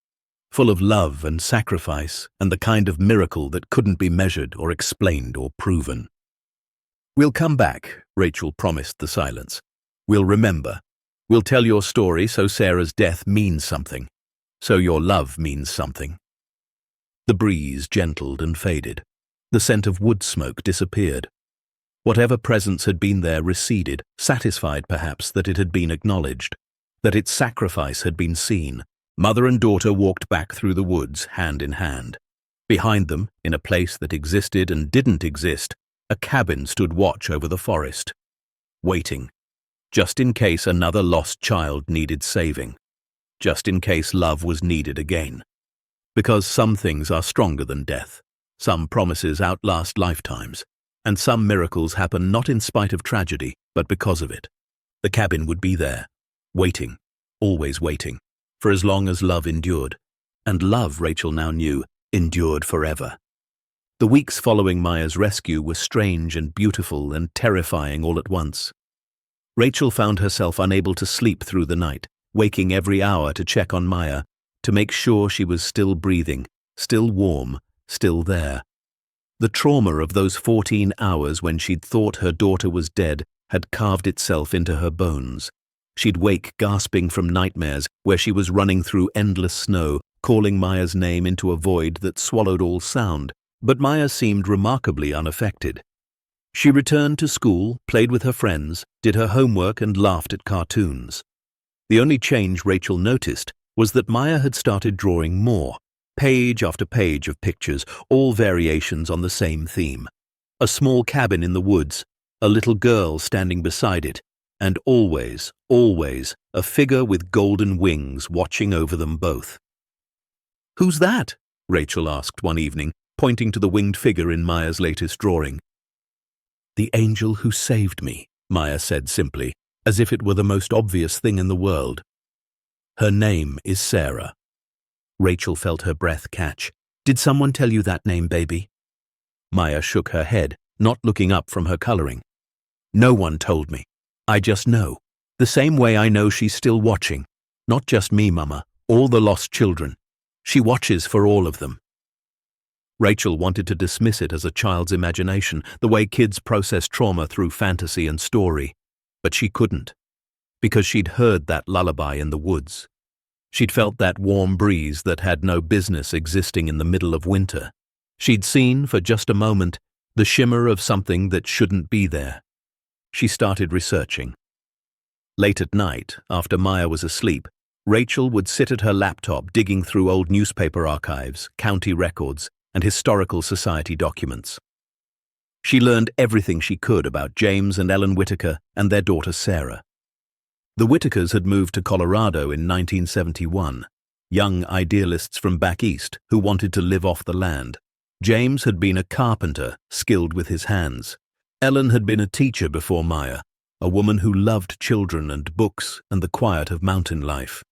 Full of love and sacrifice and the kind of miracle that couldn't be measured or explained or proven. "We'll come back," Rachel promised the silence. "We'll remember. We'll tell your story so Sarah's death means something. So your love means something." The breeze gentled and faded. The scent of wood smoke disappeared. Whatever presence had been there receded, satisfied perhaps that it had been acknowledged, that its sacrifice had been seen. Mother and daughter walked back through the woods, hand in hand. Behind them, in a place that existed and didn't exist, a cabin stood watch over the forest. Waiting. Just in case another lost child needed saving. Just in case love was needed again. Because some things are stronger than death. Some promises outlast lifetimes. And some miracles happen not in spite of tragedy, but because of it. The cabin would be there. Waiting. Always waiting. For as long as love endured. And love, Rachel now knew, endured forever. The weeks following Maya's rescue were strange and beautiful and terrifying all at once. Rachel found herself unable to sleep through the night, waking every hour to check on Maya, to make sure she was still breathing, still warm, still there. The trauma of those 14 hours when she'd thought her daughter was dead had carved itself into her bones. She'd wake gasping from nightmares where she was running through endless snow, calling Maya's name into a void that swallowed all sound, but Maya seemed remarkably unaffected. She returned to school, played with her friends, did her homework and laughed at cartoons. The only change Rachel noticed was that Maya had started drawing more, page after page of pictures, all variations on the same theme. A small cabin in the woods, a little girl standing beside it, and always, always, a figure with golden wings watching over them both. "Who's that?" Rachel asked one evening, pointing to the winged figure in Maya's latest drawing. "The angel who saved me," Maya said simply, as if it were the most obvious thing in the world. "Her name is Sarah." Rachel felt her breath catch. "Did someone tell you that name, baby?" Maya shook her head, not looking up from her coloring. "No one told me. I just know. The same way I know she's still watching. Not just me, Mama, all the lost children. She watches for all of them." Rachel wanted to dismiss it as a child's imagination, the way kids process trauma through fantasy and story. But she couldn't. Because she'd heard that lullaby in the woods. She'd felt that warm breeze that had no business existing in the middle of winter. She'd seen, for just a moment, the shimmer of something that shouldn't be there. She started researching. Late at night, after Maya was asleep, Rachel would sit at her laptop digging through old newspaper archives, county records, and historical society documents. She learned everything she could about James and Ellen Whittaker and their daughter Sarah. The Whittakers had moved to Colorado in 1971, young idealists from back east who wanted to live off the land. James had been a carpenter, skilled with his hands. Ellen had been a teacher before Maya, a woman who loved children and books and the quiet of mountain life.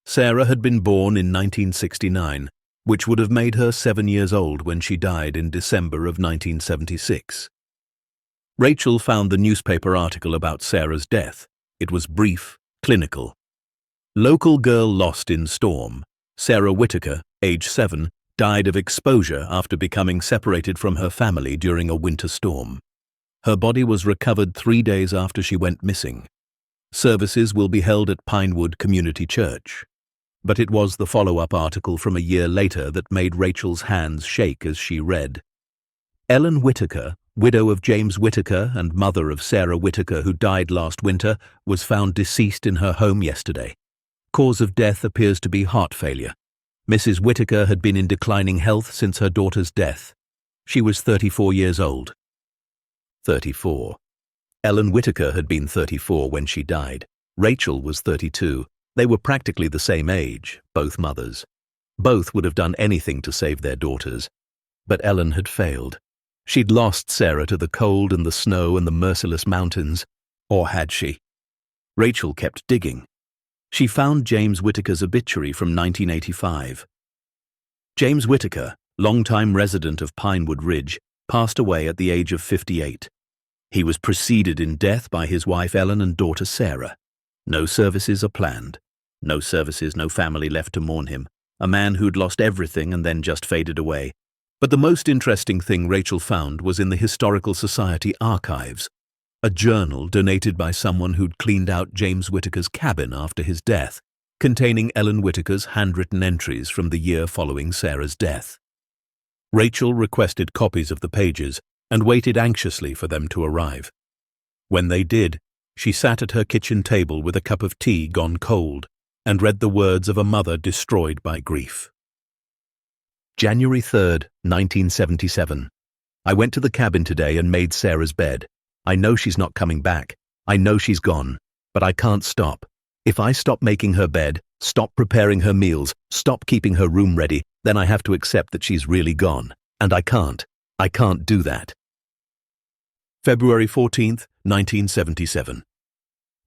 Sarah had been born in 1969, which would have made her 7 years old when she died in December of 1976. Rachel found the newspaper article about Sarah's death. It was brief, clinical. Local girl lost in storm. Sarah Whittaker, age 7, died of exposure after becoming separated from her family during a winter storm. Her body was recovered 3 days after she went missing. Services will be held at Pinewood Community Church. But it was the follow-up article from a year later that made Rachel's hands shake as she read. Ellen Whittaker, widow of James Whittaker and mother of Sarah Whittaker, who died last winter, was found deceased in her home yesterday. Cause of death appears to be heart failure. Mrs. Whittaker had been in declining health since her daughter's death. She was 34 years old. 34. Ellen Whittaker had been 34 when she died. Rachel was 32. They were practically the same age, both mothers. Both would have done anything to save their daughters. But Ellen had failed. She'd lost Sarah to the cold and the snow and the merciless mountains. Or had she? Rachel kept digging. She found James Whittaker's obituary from 1985. James Whittaker, longtime resident of Pinewood Ridge, passed away at the age of 58. He was preceded in death by his wife Ellen and daughter Sarah. No services are planned. No services, no family left to mourn him. A man who'd lost everything and then just faded away. But the most interesting thing Rachel found was in the Historical Society archives, a journal donated by someone who'd cleaned out James Whittaker's cabin after his death, containing Ellen Whittaker's handwritten entries from the year following Sarah's death. Rachel requested copies of the pages and waited anxiously for them to arrive. When they did, she sat at her kitchen table with a cup of tea gone cold and read the words of a mother destroyed by grief. January 3rd, 1977. I went to the cabin today and made Sarah's bed. I know she's not coming back. I know she's gone. But I can't stop. If I stop making her bed, stop preparing her meals, stop keeping her room ready, then I have to accept that she's really gone. And I can't. I can't do that. February 14th, 1977.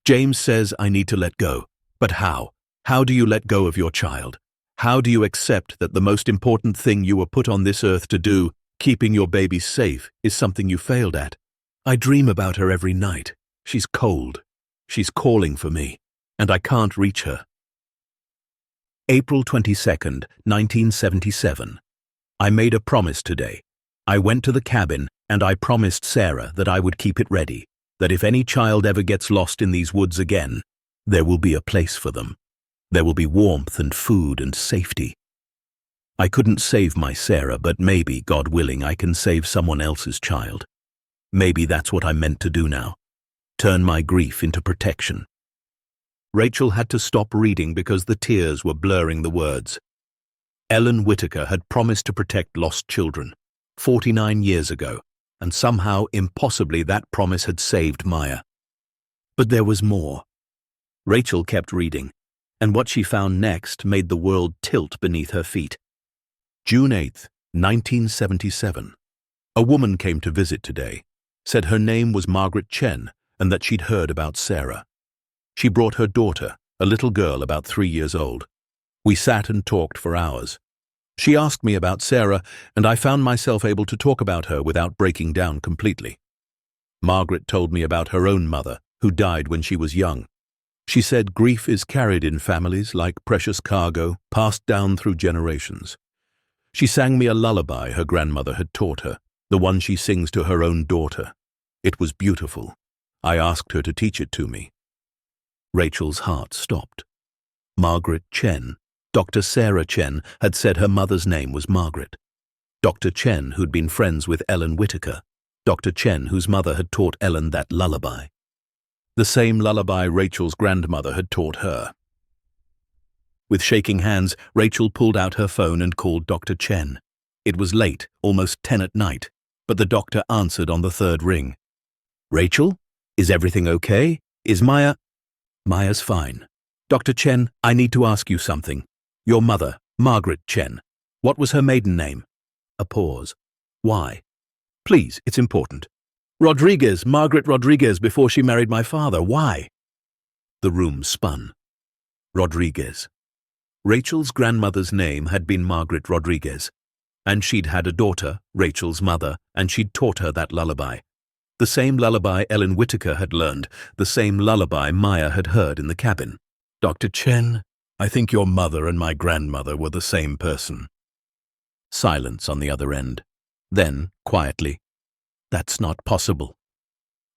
James says I need to let go. But how? How do you let go of your child? How do you accept that the most important thing you were put on this earth to do, keeping your baby safe, is something you failed at? I dream about her every night. She's cold. She's calling for me, and I can't reach her. April 22nd, 1977. I made a promise today. I went to the cabin and I promised Sarah that I would keep it ready, that if any child ever gets lost in these woods again, there will be a place for them. There will be warmth and food and safety. I couldn't save my Sarah, but maybe, God willing, I can save someone else's child. Maybe that's what I'm meant to do now. Turn my grief into protection. Rachel had to stop reading because the tears were blurring the words. Ellen Whittaker had promised to protect lost children 49 years ago, and somehow, impossibly, that promise had saved Maya. But there was more. Rachel kept reading, and what she found next made the world tilt beneath her feet. June 8th, 1977. A woman came to visit today, said her name was Margaret Chen and that she'd heard about Sarah. She brought her daughter, a little girl about 3 years old. We sat and talked for hours. She asked me about Sarah, and I found myself able to talk about her without breaking down completely. Margaret told me about her own mother, who died when she was young. She said grief is carried in families like precious cargo, passed down through generations. She sang me a lullaby her grandmother had taught her, the one she sings to her own daughter. It was beautiful. I asked her to teach it to me. Rachel's heart stopped. Margaret Chen, Dr. Sarah Chen, had said her mother's name was Margaret. Dr. Chen, who'd been friends with Ellen Whittaker. Dr. Chen, whose mother had taught Ellen that lullaby. The same lullaby Rachel's grandmother had taught her. With shaking hands, Rachel pulled out her phone and called Dr. Chen. It was late, almost 10 at night, but the doctor answered on the third ring. Rachel? Is everything okay? Is Maya? Maya's fine. Dr. Chen, I need to ask you something. Your mother, Margaret Chen. What was her maiden name? A pause. Why? Please, it's important. Rodriguez, Margaret Rodriguez, before she married my father. Why? The room spun. Rodriguez. Rachel's grandmother's name had been Margaret Rodriguez, and she'd had a daughter, Rachel's mother, and she'd taught her that lullaby. The same lullaby Ellen Whittaker had learned, the same lullaby Maya had heard in the cabin. Dr. Chen, I think your mother and my grandmother were the same person. Silence on the other end. Then, quietly, that's not possible.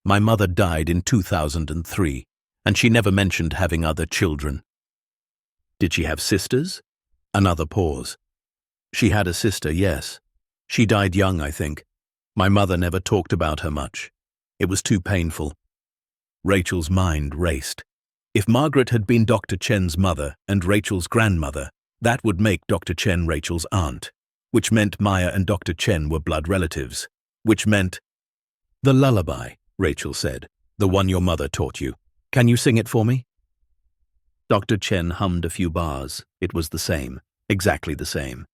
My mother died in 2003, and she never mentioned having other children. Did she have sisters? Another pause. She had a sister, yes. She died young, I think. My mother never talked about her much. It was too painful. Rachel's mind raced. If Margaret had been Dr. Chen's mother and Rachel's grandmother, that would make Dr. Chen Rachel's aunt, which meant Maya and Dr. Chen were blood relatives, which meant... The lullaby, Rachel said, the one your mother taught you. Can you sing it for me? Dr. Chen hummed a few bars. It was the same, exactly the same.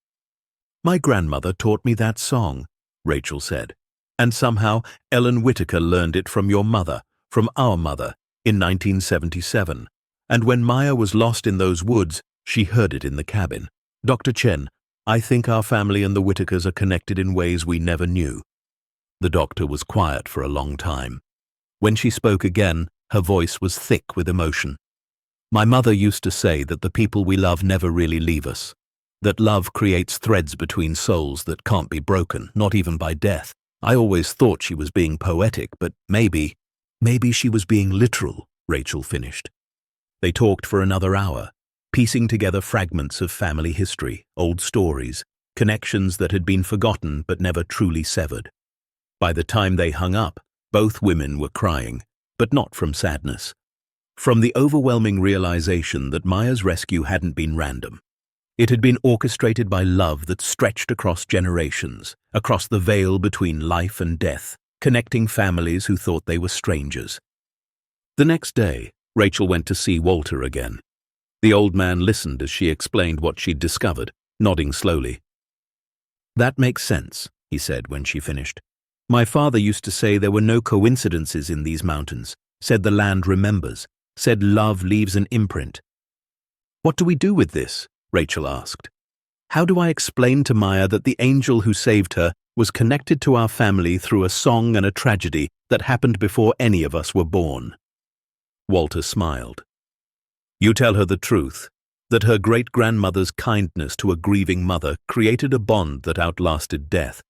My grandmother taught me that song, Rachel said. And somehow Ellen Whitaker learned it from your mother, from our mother, in 1977. And when Maya was lost in those woods, she heard it in the cabin. Dr. Chen, I think our family and the Whitakers are connected in ways we never knew. The doctor was quiet for a long time. When she spoke again, her voice was thick with emotion. My mother used to say that the people we love never really leave us, that love creates threads between souls that can't be broken, not even by death. I always thought she was being poetic, but maybe she was being literal, Rachel finished. They talked for another hour, piecing together fragments of family history, old stories, connections that had been forgotten but never truly severed. By the time they hung up, both women were crying, but not from sadness. From the overwhelming realization that Maya's rescue hadn't been random. It had been orchestrated by love that stretched across generations, across the veil between life and death, connecting families who thought they were strangers. The next day, Rachel went to see Walter again. The old man listened as she explained what she'd discovered, nodding slowly. That makes sense, he said when she finished. My father used to say there were no coincidences in these mountains, said the land remembers, said love leaves an imprint. What do we do with this? Rachel asked. How do I explain to Maya that the angel who saved her was connected to our family through a song and a tragedy that happened before any of us were born? Walter smiled. You tell her the truth, that her great-grandmother's kindness to a grieving mother created a bond that outlasted death,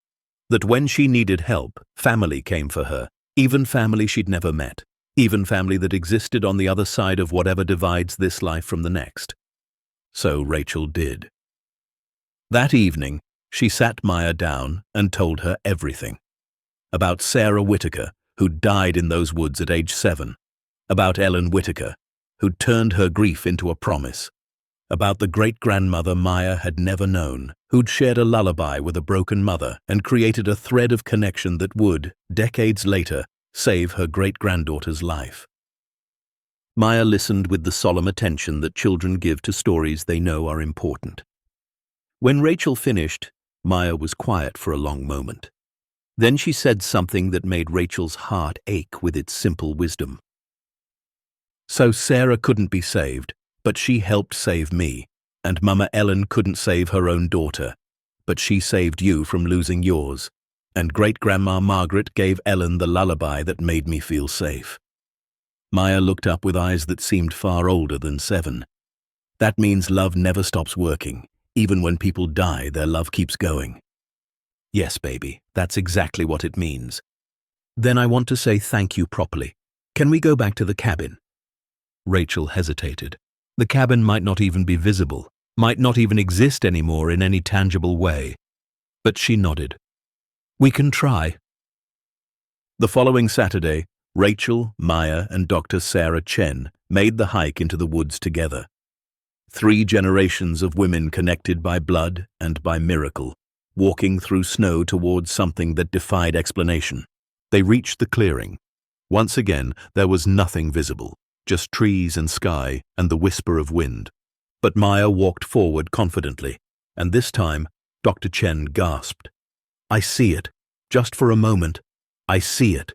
that when she needed help, family came for her, even family she'd never met, even family that existed on the other side of whatever divides this life from the next. So Rachel did. That evening, she sat Maya down and told her everything. About Sarah Whitaker, who died in those woods at age 7. About Ellen Whitaker, who turned her grief into a promise. About the great-grandmother Maya had never known, who'd shared a lullaby with a broken mother and created a thread of connection that would, decades later, save her great-granddaughter's life. Maya listened with the solemn attention that children give to stories they know are important. When Rachel finished, Maya was quiet for a long moment. Then she said something that made Rachel's heart ache with its simple wisdom. So Sarah couldn't be saved, but she helped save me, and Mama Ellen couldn't save her own daughter, but she saved you from losing yours, and Great-Grandma Margaret gave Ellen the lullaby that made me feel safe. Maya looked up with eyes that seemed far older than 7. That means love never stops working. Even when people die, their love keeps going. Yes, baby, that's exactly what it means. Then I want to say thank you properly. Can we go back to the cabin? Rachel hesitated. The cabin might not even be visible, might not even exist anymore in any tangible way. But she nodded. We can try. The following Saturday, Rachel, Maya, and Dr. Sarah Chen made the hike into the woods together. 3 generations of women connected by blood and by miracle, walking through snow towards something that defied explanation. They reached the clearing. Once again, there was nothing visible, just trees and sky and the whisper of wind. But Maya walked forward confidently, and this time, Dr. Chen gasped. I see it. Just for a moment, I see it.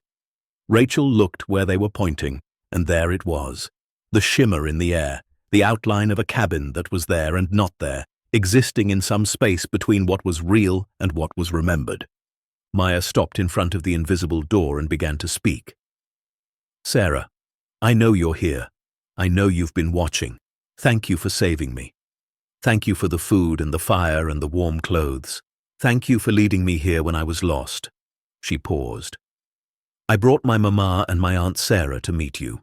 Rachel looked where they were pointing, and there it was. The shimmer in the air, the outline of a cabin that was there and not there, existing in some space between what was real and what was remembered. Maya stopped in front of the invisible door and began to speak. Sarah, I know you're here. I know you've been watching. Thank you for saving me. Thank you for the food and the fire and the warm clothes. Thank you for leading me here when I was lost. She paused. I brought my mama and my Aunt Sarah to meet you.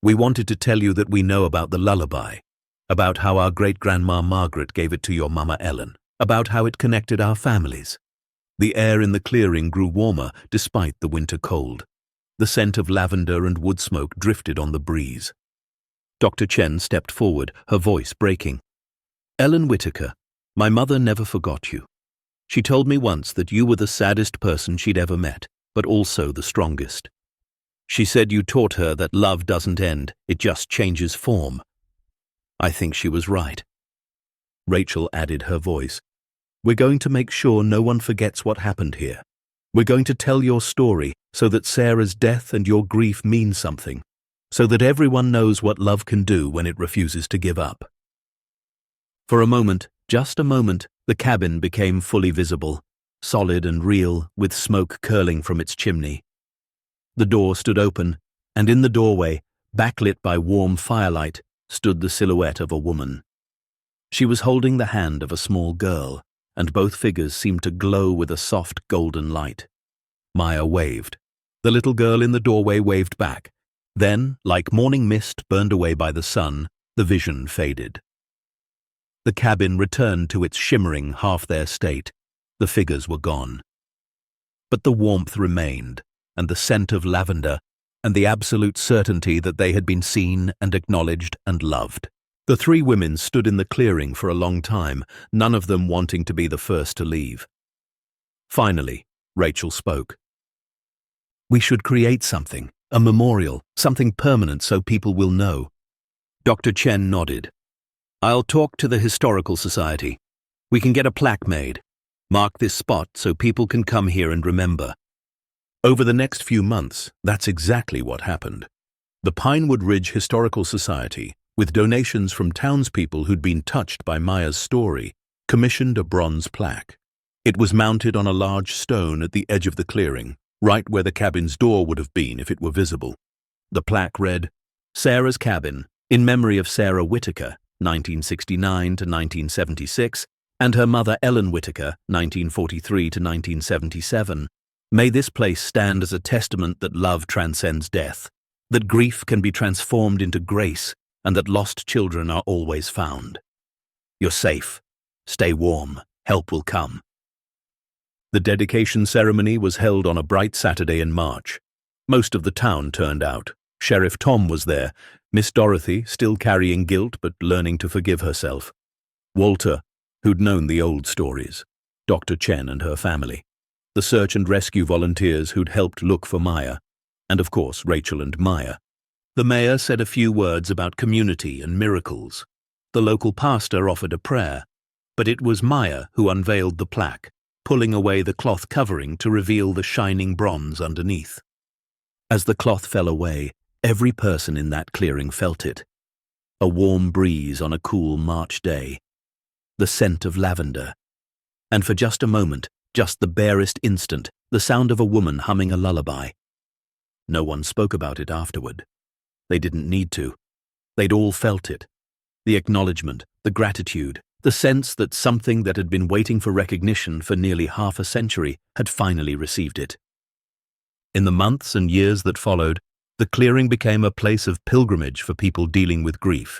We wanted to tell you that we know about the lullaby, about how our great-grandma Margaret gave it to your Mama Ellen, about how it connected our families. The air in the clearing grew warmer despite the winter cold. The scent of lavender and wood smoke drifted on the breeze. Dr. Chen stepped forward, her voice breaking. Ellen Whitaker, my mother never forgot you. She told me once that you were the saddest person she'd ever met, but also the strongest. She said you taught her that love doesn't end, it just changes form. I think she was right. Rachel added her voice. We're going to make sure no one forgets what happened here. We're going to tell your story so that Sarah's death and your grief mean something, so that everyone knows what love can do when it refuses to give up. For a moment, just a moment, the cabin became fully visible, solid and real, with smoke curling from its chimney. The door stood open, and in the doorway, backlit by warm firelight, stood the silhouette of a woman. She was holding the hand of a small girl, and both figures seemed to glow with a soft golden light. Maya waved. The little girl in the doorway waved back. Then, like morning mist burned away by the sun, the vision faded. The cabin returned to its shimmering, half-there state. The figures were gone. But the warmth remained, and the scent of lavender, and the absolute certainty that they had been seen and acknowledged and loved. The three women stood in the clearing for a long time, none of them wanting to be the first to leave. Finally, Rachel spoke. We should create something, a memorial, something permanent so people will know. Dr. Chen nodded. I'll talk to the Historical Society. We can get a plaque made. Mark this spot so people can come here and remember. Over the next few months, that's exactly what happened. The Pinewood Ridge Historical Society, with donations from townspeople who'd been touched by Maya's story, commissioned a bronze plaque. It was mounted on a large stone at the edge of the clearing, right where the cabin's door would have been if it were visible. The plaque read, Sarah's Cabin, in memory of Sarah Whitaker, 1969 to 1976, and her mother Ellen Whitaker, 1943 to 1977. May this place stand as a testament that love transcends death, that grief can be transformed into grace, and that lost children are always found. You're safe. Stay warm. Help will come. The dedication ceremony was held on a bright Saturday in March. Most of the town turned out. Sheriff Tom was there, Miss Dorothy, still carrying guilt but learning to forgive herself. Walter, who'd known the old stories. Dr. Chen and her family. The search and rescue volunteers who'd helped look for Maya. And of course, Rachel and Maya. The mayor said a few words about community and miracles. The local pastor offered a prayer. But it was Maya who unveiled the plaque, pulling away the cloth covering to reveal the shining bronze underneath. As the cloth fell away, every person in that clearing felt it. A warm breeze on a cool March day. The scent of lavender. And for just a moment, just the barest instant, the sound of a woman humming a lullaby. No one spoke about it afterward. They didn't need to. They'd all felt it. The acknowledgement, the gratitude, the sense that something that had been waiting for recognition for nearly half a century had finally received it. In the months and years that followed, the clearing became a place of pilgrimage for people dealing with grief.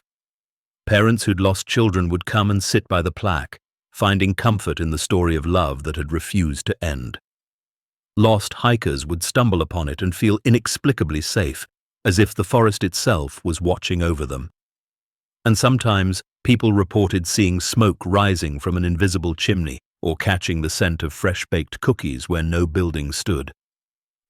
Parents who'd lost children would come and sit by the plaque, finding comfort in the story of love that had refused to end. Lost hikers would stumble upon it and feel inexplicably safe, as if the forest itself was watching over them. And sometimes, people reported seeing smoke rising from an invisible chimney or catching the scent of fresh-baked cookies where no building stood.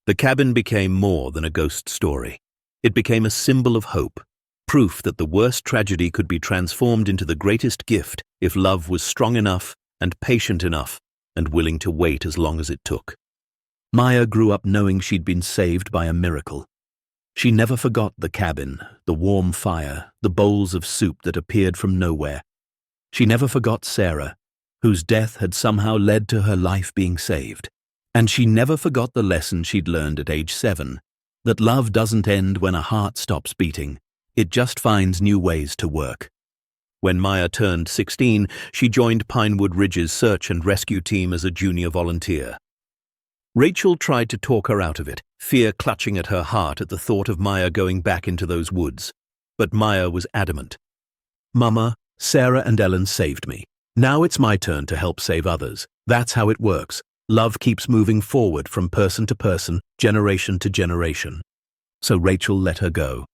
The cabin became more than a ghost story. It became a symbol of hope, proof that the worst tragedy could be transformed into the greatest gift if love was strong enough and patient enough and willing to wait as long as it took. Maya grew up knowing she'd been saved by a miracle. She never forgot the cabin, the warm fire, the bowls of soup that appeared from nowhere. She never forgot Sarah, whose death had somehow led to her life being saved. And she never forgot the lesson she'd learned at age 7, that love doesn't end when a heart stops beating. It just finds new ways to work. When Maya turned 16, she joined Pinewood Ridge's search and rescue team as a junior volunteer. Rachel tried to talk her out of it, fear clutching at her heart at the thought of Maya going back into those woods. But Maya was adamant. Mama, Sarah and Ellen saved me. Now it's my turn to help save others. That's how it works. Love keeps moving forward from person to person, generation to generation. So Rachel let her go.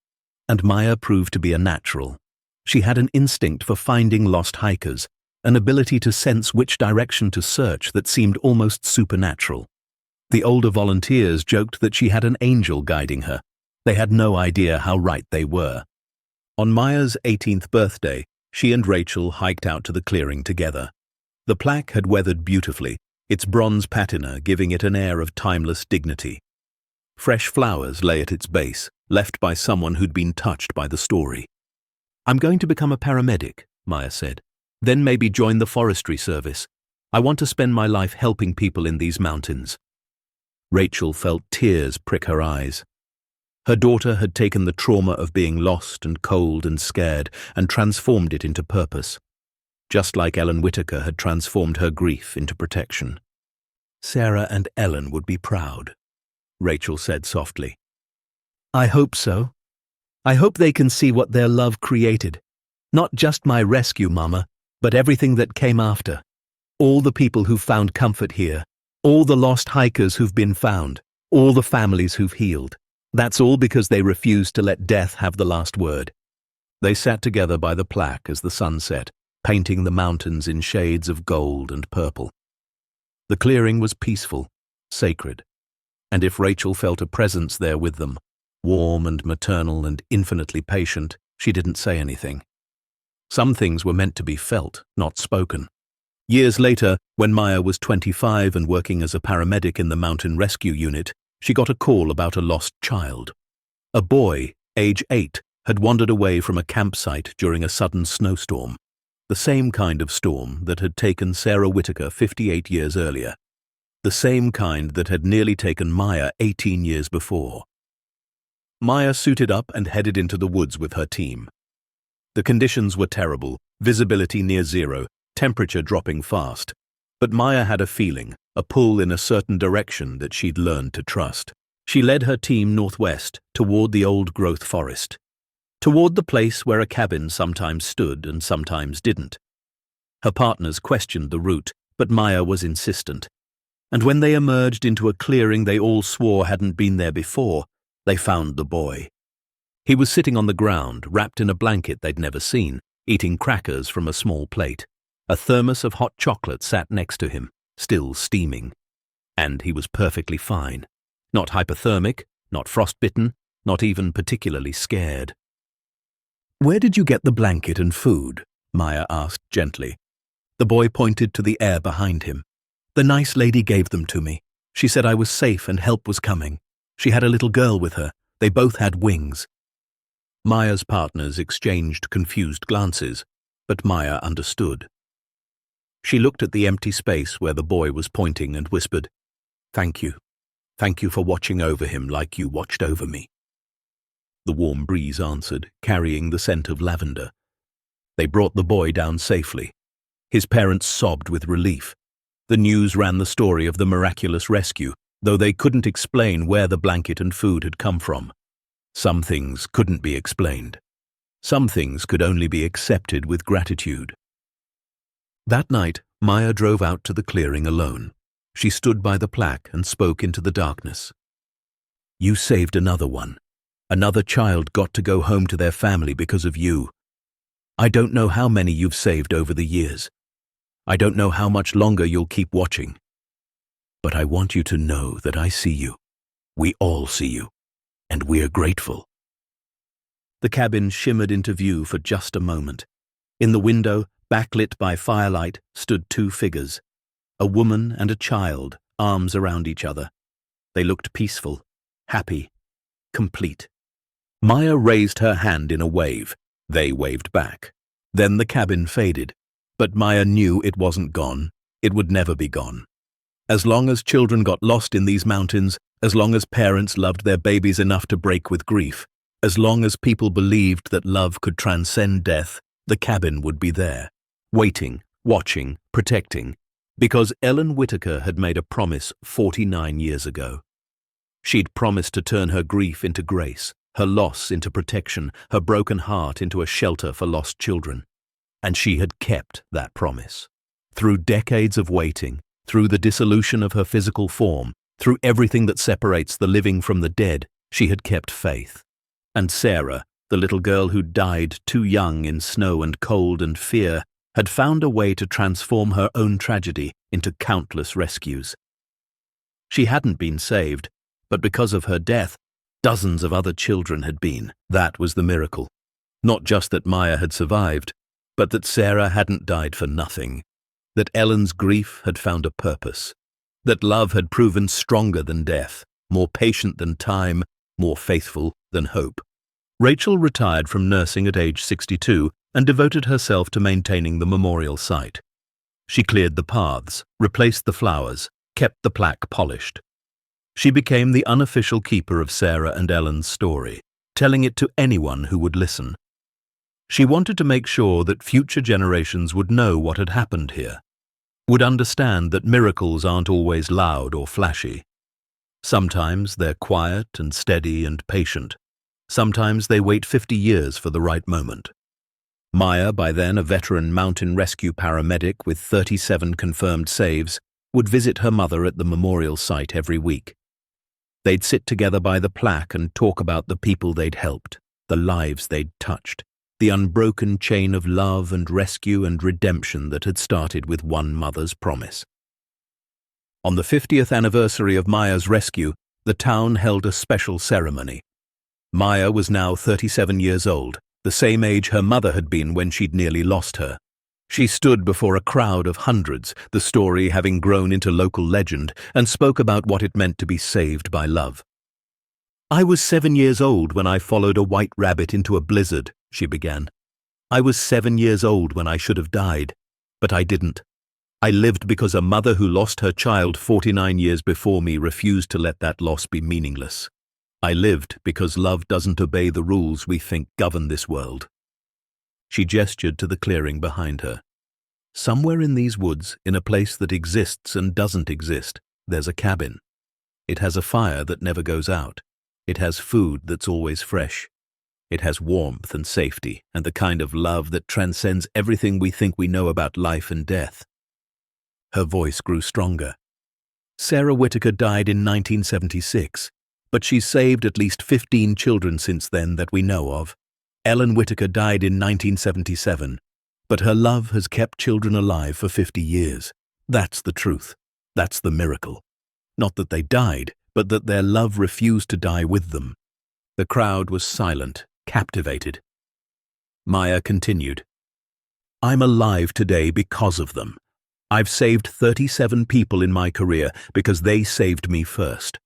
And Maya proved to be a natural. She had an instinct for finding lost hikers, an ability to sense which direction to search that seemed almost supernatural. The older volunteers joked that she had an angel guiding her. They had no idea how right they were. On Maya's 18th birthday, she and Rachel hiked out to the clearing together. The plaque had weathered beautifully, its bronze patina giving it an air of timeless dignity. Fresh flowers lay at its base, left by someone who'd been touched by the story. "I'm going to become a paramedic," Maya said. "Then maybe join the forestry service. I want to spend my life helping people in these mountains." Rachel felt tears prick her eyes. Her daughter had taken the trauma of being lost and cold and scared and transformed it into purpose, just like Ellen Whitaker had transformed her grief into protection. "Sarah and Ellen would be proud," Rachel said softly. "I hope so. I hope they can see what their love created. Not just my rescue, Mama, but everything that came after. All the people who've found comfort here, all the lost hikers who've been found, all the families who've healed. That's all because they refused to let death have the last word." They sat together by the plaque as the sun set, painting the mountains in shades of gold and purple. The clearing was peaceful, sacred, and if Rachel felt a presence there with them, warm and maternal and infinitely patient, she didn't say anything. Some things were meant to be felt, not spoken. Years later, when Maya was 25 and working as a paramedic in the mountain rescue unit, she got a call about a lost child. A boy, age 8, had wandered away from a campsite during a sudden snowstorm, the same kind of storm that had taken Sarah Whitaker 58 years earlier, the same kind that had nearly taken Maya 18 years before. Maya suited up and headed into the woods with her team. The conditions were terrible, visibility near zero, temperature dropping fast, but Maya had a feeling, a pull in a certain direction that she'd learned to trust. She led her team northwest, toward the old-growth forest, toward the place where a cabin sometimes stood and sometimes didn't. Her partners questioned the route, but Maya was insistent. And when they emerged into a clearing they all swore hadn't been there before, they found the boy. He was sitting on the ground, wrapped in a blanket they'd never seen, eating crackers from a small plate. A thermos of hot chocolate sat next to him, still steaming. And he was perfectly fine. Not hypothermic, not frostbitten, not even particularly scared. "Where did you get the blanket and food?" Maya asked gently. The boy pointed to the air behind him. "The nice lady gave them to me. She said I was safe and help was coming. She had a little girl with her. They both had wings." Maya's partners exchanged confused glances, but Maya understood. She looked at the empty space where the boy was pointing and whispered, "Thank you. Thank you for watching over him like you watched over me." The warm breeze answered, carrying the scent of lavender. They brought the boy down safely. His parents sobbed with relief. The news ran the story of the miraculous rescue, though they couldn't explain where the blanket and food had come from. Some things couldn't be explained. Some things could only be accepted with gratitude. That night, Maya drove out to the clearing alone. She stood by the plaque and spoke into the darkness. "You saved another one. Another child got to go home to their family because of you. I don't know how many you've saved over the years. I don't know how much longer you'll keep watching. But I want you to know that I see you. We all see you. And we're grateful." The cabin shimmered into view for just a moment. In the window, backlit by firelight, stood two figures, a woman and a child, arms around each other. They looked peaceful, happy, complete. Maya raised her hand in a wave. They waved back. Then the cabin faded, but Maya knew it wasn't gone. It would never be gone. As long as children got lost in these mountains, as long as parents loved their babies enough to break with grief, as long as people believed that love could transcend death, the cabin would be there, waiting, watching, protecting, because Ellen Whitaker had made a promise 49 years ago. She'd promised to turn her grief into grace, her loss into protection, her broken heart into a shelter for lost children. And she had kept that promise. Through decades of waiting, through the dissolution of her physical form, through everything that separates the living from the dead, she had kept faith. And Sarah, the little girl who died too young in snow and cold and fear, had found a way to transform her own tragedy into countless rescues. She hadn't been saved, but because of her death, dozens of other children had been. That was the miracle. Not just that Maya had survived, but that Sarah hadn't died for nothing, that Ellen's grief had found a purpose, that love had proven stronger than death, more patient than time, more faithful than hope. Rachel retired from nursing at age 62 and devoted herself to maintaining the memorial site. She cleared the paths, replaced the flowers, kept the plaque polished. She became the unofficial keeper of Sarah and Ellen's story, telling it to anyone who would listen. She wanted to make sure that future generations would know what had happened here, would understand that miracles aren't always loud or flashy. Sometimes they're quiet and steady and patient. Sometimes they wait 50 years for the right moment. Maya, by then a veteran mountain rescue paramedic with 37 confirmed saves, would visit her mother at the memorial site every week. They'd sit together by the plaque and talk about the people they'd helped, the lives they'd touched, the unbroken chain of love and rescue and redemption that had started with one mother's promise. On the 50th anniversary of Maya's rescue, the town held a special ceremony. Maya was now 37 years old, the same age her mother had been when she'd nearly lost her. She stood before a crowd of hundreds, the story having grown into local legend, and spoke about what it meant to be saved by love. "I was 7 years old when I followed a white rabbit into a blizzard," she began. "I was 7 years old when I should have died, but I didn't. I lived because a mother who lost her child 49 years before me refused to let that loss be meaningless. I lived because love doesn't obey the rules we think govern this world." She gestured to the clearing behind her. "Somewhere in these woods, in a place that exists and doesn't exist, there's a cabin. It has a fire that never goes out. It has food that's always fresh. It has warmth and safety and the kind of love that transcends everything we think we know about life and death." Her voice grew stronger. "Sarah Whitaker died in 1976. But she's saved at least 15 children since then that we know of. Ellen Whitaker died in 1977, but her love has kept children alive for 50 years. That's the truth. That's the miracle. Not that they died, but that their love refused to die with them." The crowd was silent, captivated. Maya continued, "I'm alive today because of them. I've saved 37 people in my career because they saved me first.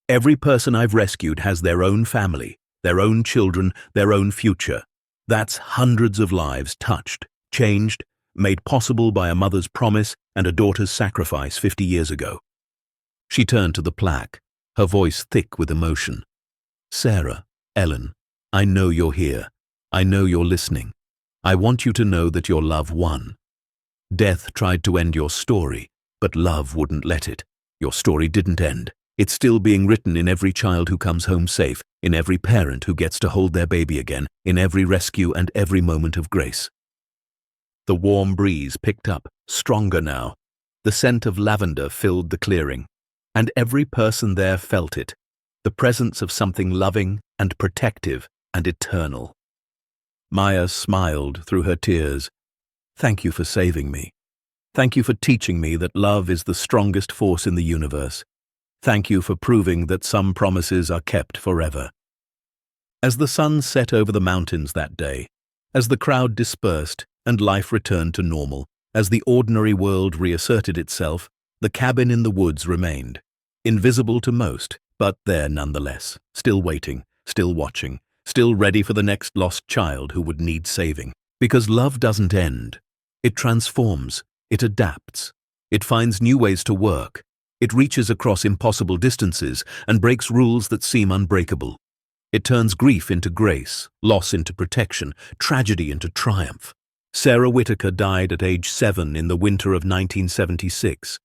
Every person I've rescued has their own family, their own children, their own future. That's hundreds of lives touched, changed, made possible by a mother's promise and a daughter's sacrifice 50 years ago." She turned to the plaque, her voice thick with emotion. "Sarah, Ellen, I know you're here. I know you're listening. I want you to know that your love won. Death tried to end your story, but love wouldn't let it. Your story didn't end. It's still being written in every child who comes home safe, in every parent who gets to hold their baby again, in every rescue and every moment of grace." The warm breeze picked up, stronger now. The scent of lavender filled the clearing, and every person there felt it, the presence of something loving and protective and eternal. Maya smiled through her tears. "Thank you for saving me. Thank you for teaching me that love is the strongest force in the universe. Thank you for proving that some promises are kept forever." As the sun set over the mountains that day, as the crowd dispersed and life returned to normal, as the ordinary world reasserted itself, the cabin in the woods remained, invisible to most, but there nonetheless, still waiting, still watching, still ready for the next lost child who would need saving. Because love doesn't end. It transforms, it adapts, it finds new ways to work. It reaches across impossible distances and breaks rules that seem unbreakable. It turns grief into grace, loss into protection, tragedy into triumph. Sarah Whitaker died at age 7 in the winter of 1976.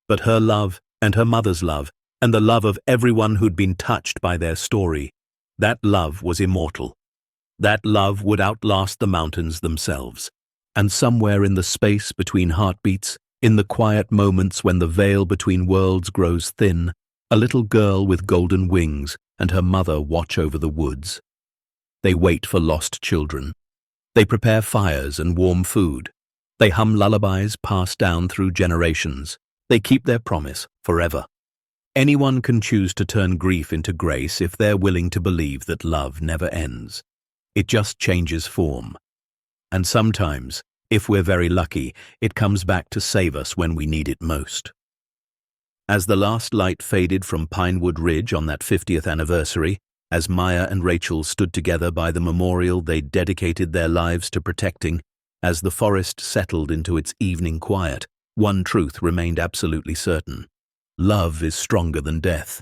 But her love and her mother's love and the love of everyone who'd been touched by their story, that love was immortal. That love would outlast the mountains themselves. And somewhere in the space between heartbeats, in the quiet moments when the veil between worlds grows thin, a little girl with golden wings and her mother watch over the woods. They wait for lost children. They prepare fires and warm food. They hum lullabies passed down through generations. They keep their promise forever. Anyone can choose to turn grief into grace if they're willing to believe that love never ends. It just changes form. And sometimes, if we're very lucky, it comes back to save us when we need it most. As the last light faded from Pinewood Ridge on that 50th anniversary, as Maya and Rachel stood together by the memorial they'd dedicated their lives to protecting, as the forest settled into its evening quiet, one truth remained absolutely certain. Love is stronger than death.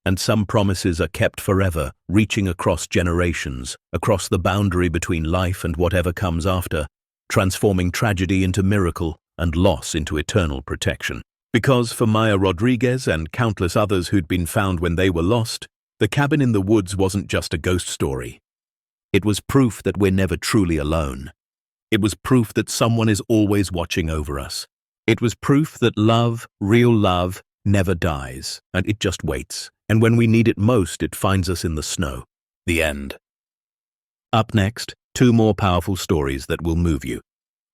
And some promises are kept forever, reaching across generations, across the boundary between life and whatever comes after, transforming tragedy into miracle and loss into eternal protection. Because for Maya Rodriguez and countless others who'd been found when they were lost, the cabin in the woods wasn't just a ghost story. It was proof that we're never truly alone. It was proof that someone is always watching over us. It was proof that love, real love, never dies, and it just waits. And when we need it most, it finds us in the snow. The end. Up next, 2 more powerful stories that will move you.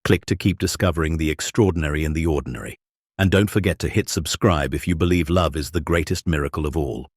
Click to keep discovering the extraordinary in the ordinary. And don't forget to hit subscribe if you believe love is the greatest miracle of all.